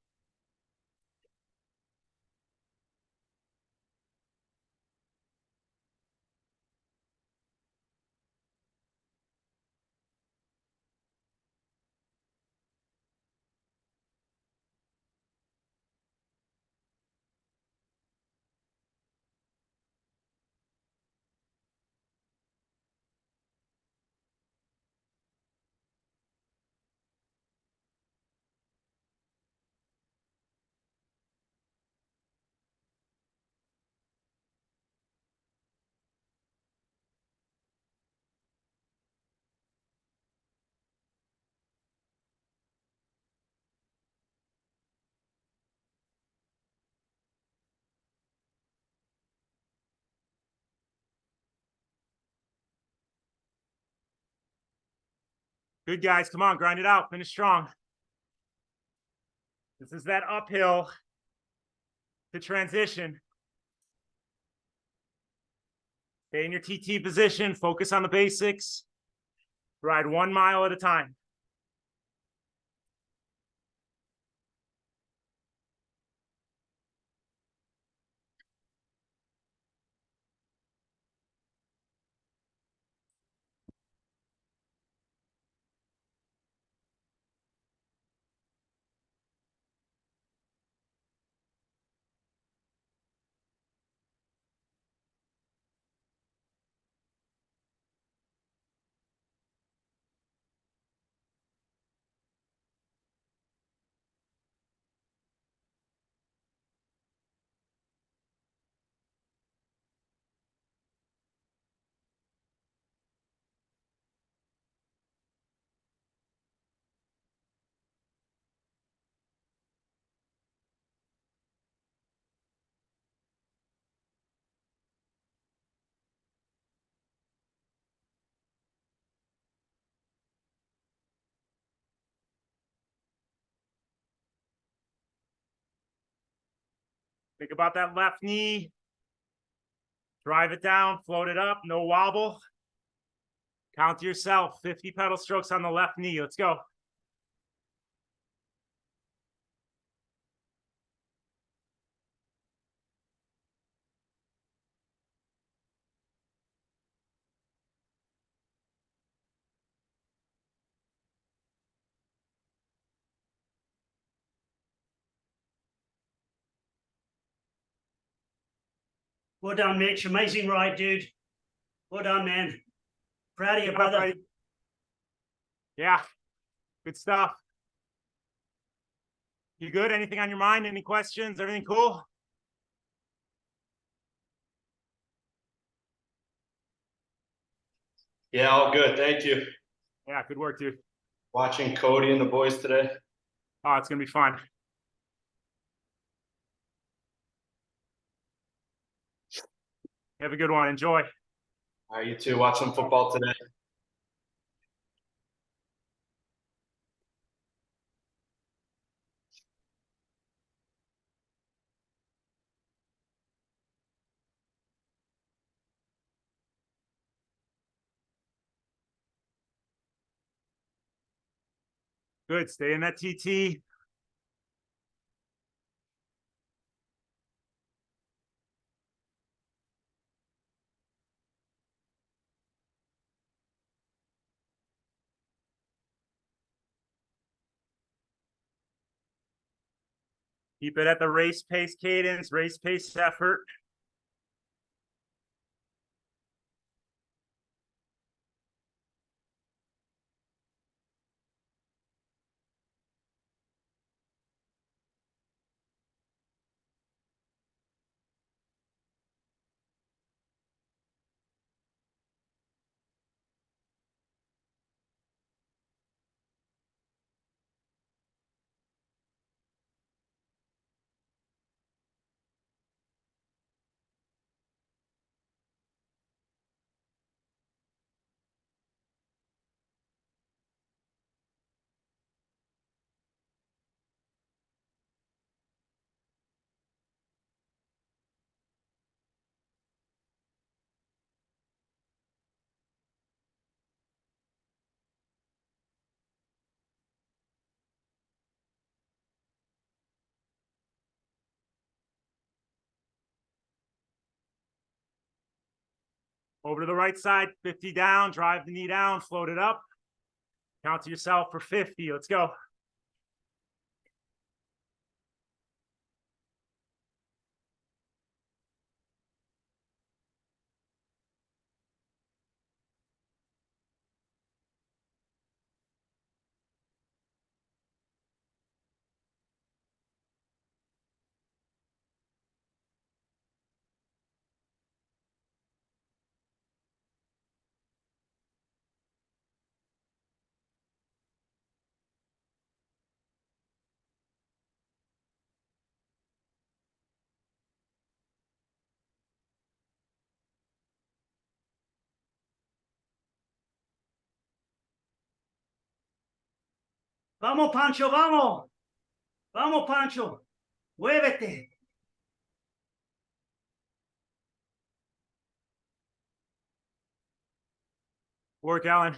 Good guys, come on, grind it out, finish strong. This is that uphill to transition. Stay in your TT position, focus on the basics. Ride 1 mile at a time. Think about that left knee. Drive it down, float it up, no wobble. Count to yourself, 50 pedal strokes on the left knee. Let's go. Well done, Mitch. Amazing ride, dude. Well done, man. Proud of you, Good job, brother. buddy. Yeah, good stuff. You good? Anything on your mind? Any questions? Everything cool? Yeah, all good. Thank you. Yeah, good work, dude. Watching Cody and the boys today. Oh, it's gonna be fun. Have a good one. Enjoy. All right, you too. Watch some football today. Good. Stay in that TT. Keep it at the race pace cadence, race pace effort. Over to the right side, 50 down, drive the knee down, float it up. Count to yourself for 50. Let's go. Vamos, Pancho, vamos. Vamos, Pancho. Muévete. Work, Alan.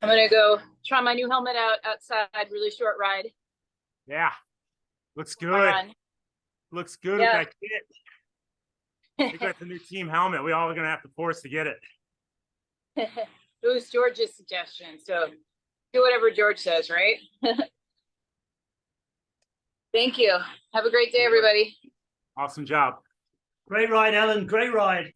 I'm gonna go try my new helmet out outside. Really short ride. Yeah. Looks My good. run. Looks good Yeah. with that kit. We got the new team helmet. We all are gonna have to force to get it. It was George's suggestion, so do whatever George says, right? Thank you. Have a great day, everybody. Awesome job. Great ride, Alan. Great ride.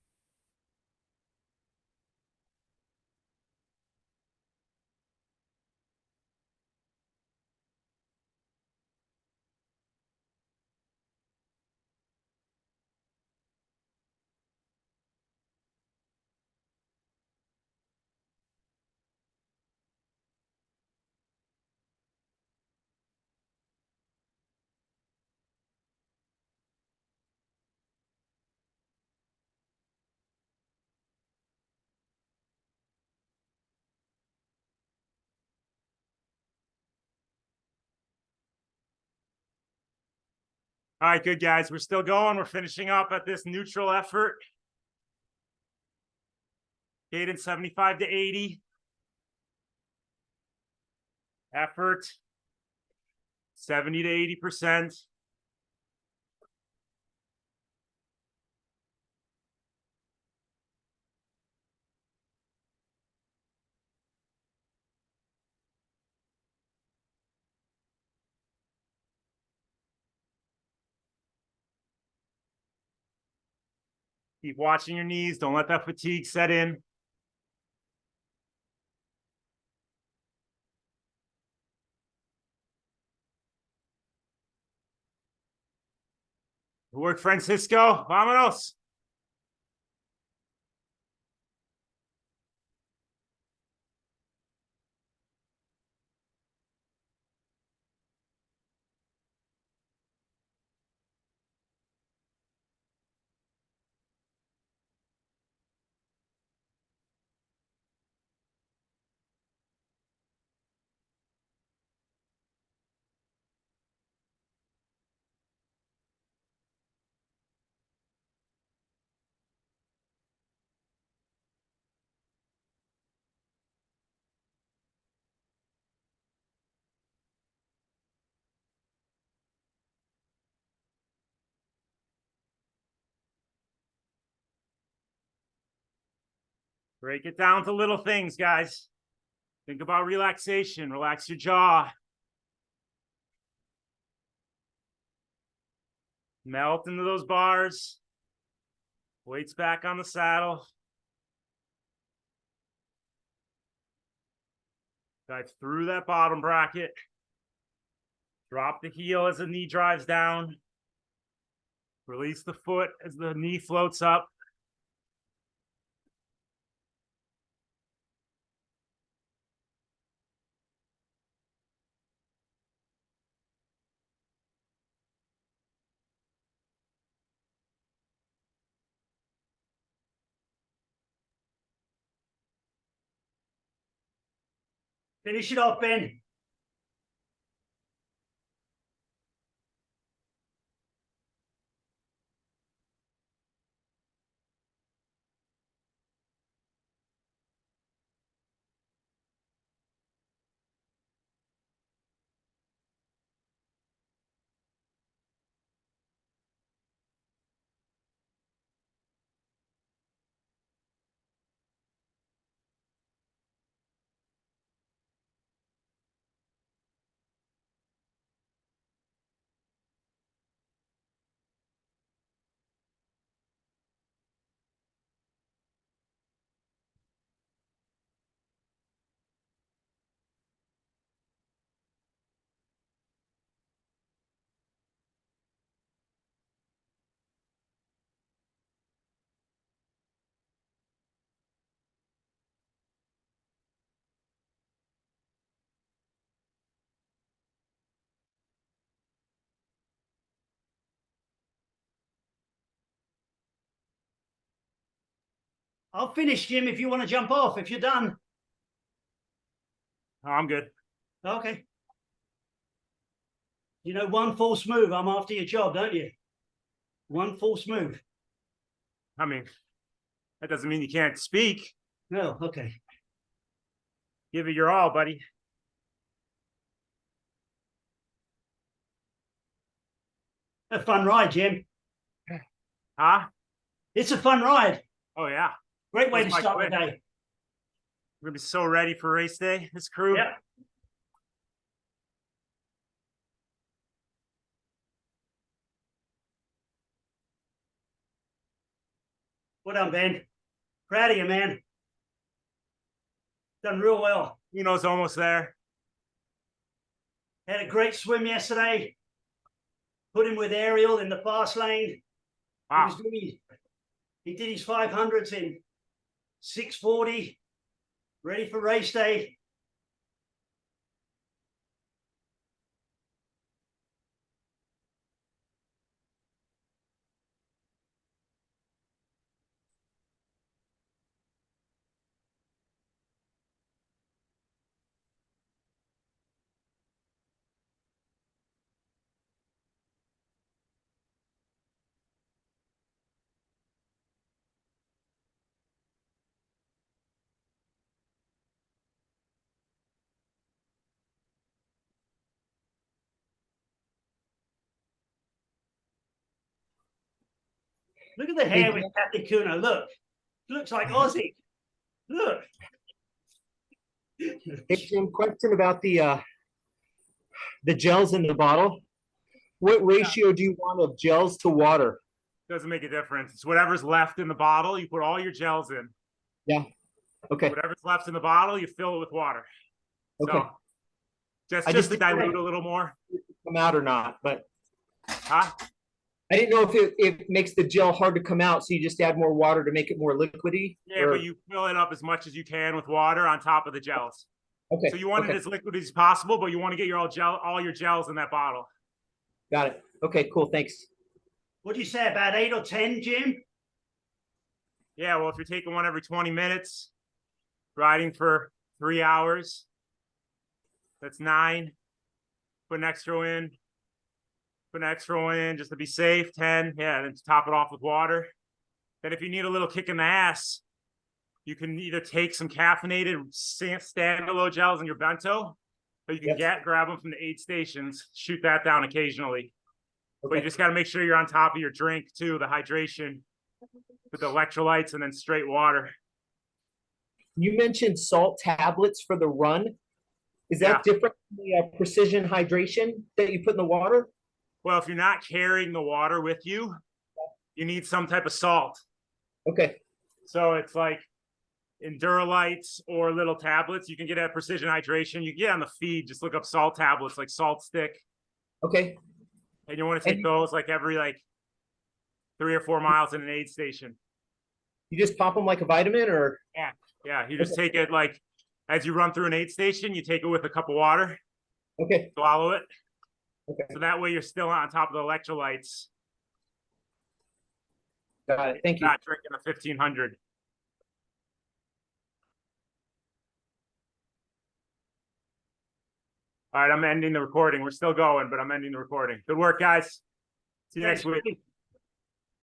All right, good guys. We're still going. We're finishing up at this neutral effort. Cadence 75 to 80. Effort 70 to 80%. Keep watching your knees. Don't let that fatigue set in. Good work, Francisco. Vámonos. Break it down to little things, guys. Think about relaxation. Relax your jaw. Melt into those bars. Weights back on the saddle. Dive through that bottom bracket. Drop the heel as the knee drives down. Release the foot as the knee floats up. Finish it off, Ben. I'll finish, Jim, if you want to jump off, if you're done. I'm good. Okay. You know, one false move, I'm after your job, don't you? One false move. I mean, that doesn't mean you can't speak. No, okay. Give it your all, buddy. A fun ride, Jim. Huh? It's a fun ride. Oh yeah. Great way to Goes by start the quick. day. We're gonna be so ready for race day, this crew. Yep. Well done, Ben. Proud of you, man. Done real well. Uno's almost there. Had a great swim yesterday. Put him with Ariel in the fast lane. Wow. He did his 500s in 6:40. Ready for race day. Look at the hair with Kathy Kuno. Look. Looks like Ozzy. Look. Hey, Jim, question about the gels in the bottle. What ratio do you want of gels to water? Doesn't make a difference. It's whatever's left in the bottle. You put all your gels in. Okay, Whatever's left in the bottle, you fill it with water. okay. So just I just to just didn't dilute know- a little more. Come out or not, but Huh? I didn't know if it makes the gel hard to come out, so you just add more water to make it more liquidy? Yeah, or- but you fill it up as much as you can with water on top of the gels. Okay, So you want it okay, as liquid as possible, but you want to get your all your gels in that bottle. got it. Okay, cool, thanks. What do you say, about 8 or 10, Jim? Yeah, well, if you're taking one every 20 minutes, riding for 3 hours, that's 9. Put an extra in. Put an extra one in just to be safe. 10. Yeah, then top it off with water. Then if you need a little kick in the ass, you can either take some caffeinated standalone gels in your bento, or you can grab them from the aid stations, shoot that down occasionally. But you Okay. just got to make sure you're on top of your drink too, the hydration with the electrolytes and then straight water. You mentioned salt tablets for the run. Is that different from the precision hydration that you put in the water? Well, if you're not carrying the water with you, you need some type of salt. Okay, So it's like Enduralites or little tablets. You can get at Precision Hydration. You can get on the feed, just look up salt tablets like Salt Stick. okay. And you want to take And- those like every 3 or 4 miles in an aid station. You just pop them like a vitamin or? Yeah, you just take it like as you run through an aid station, you take it with a cup of water, Okay, swallow it. okay, So that way you're still on top of the electrolytes, got it. Thank you. not drinking a 1500. All right, I'm ending the recording. We're still going, but I'm ending the recording. Good work, guys. See you next week.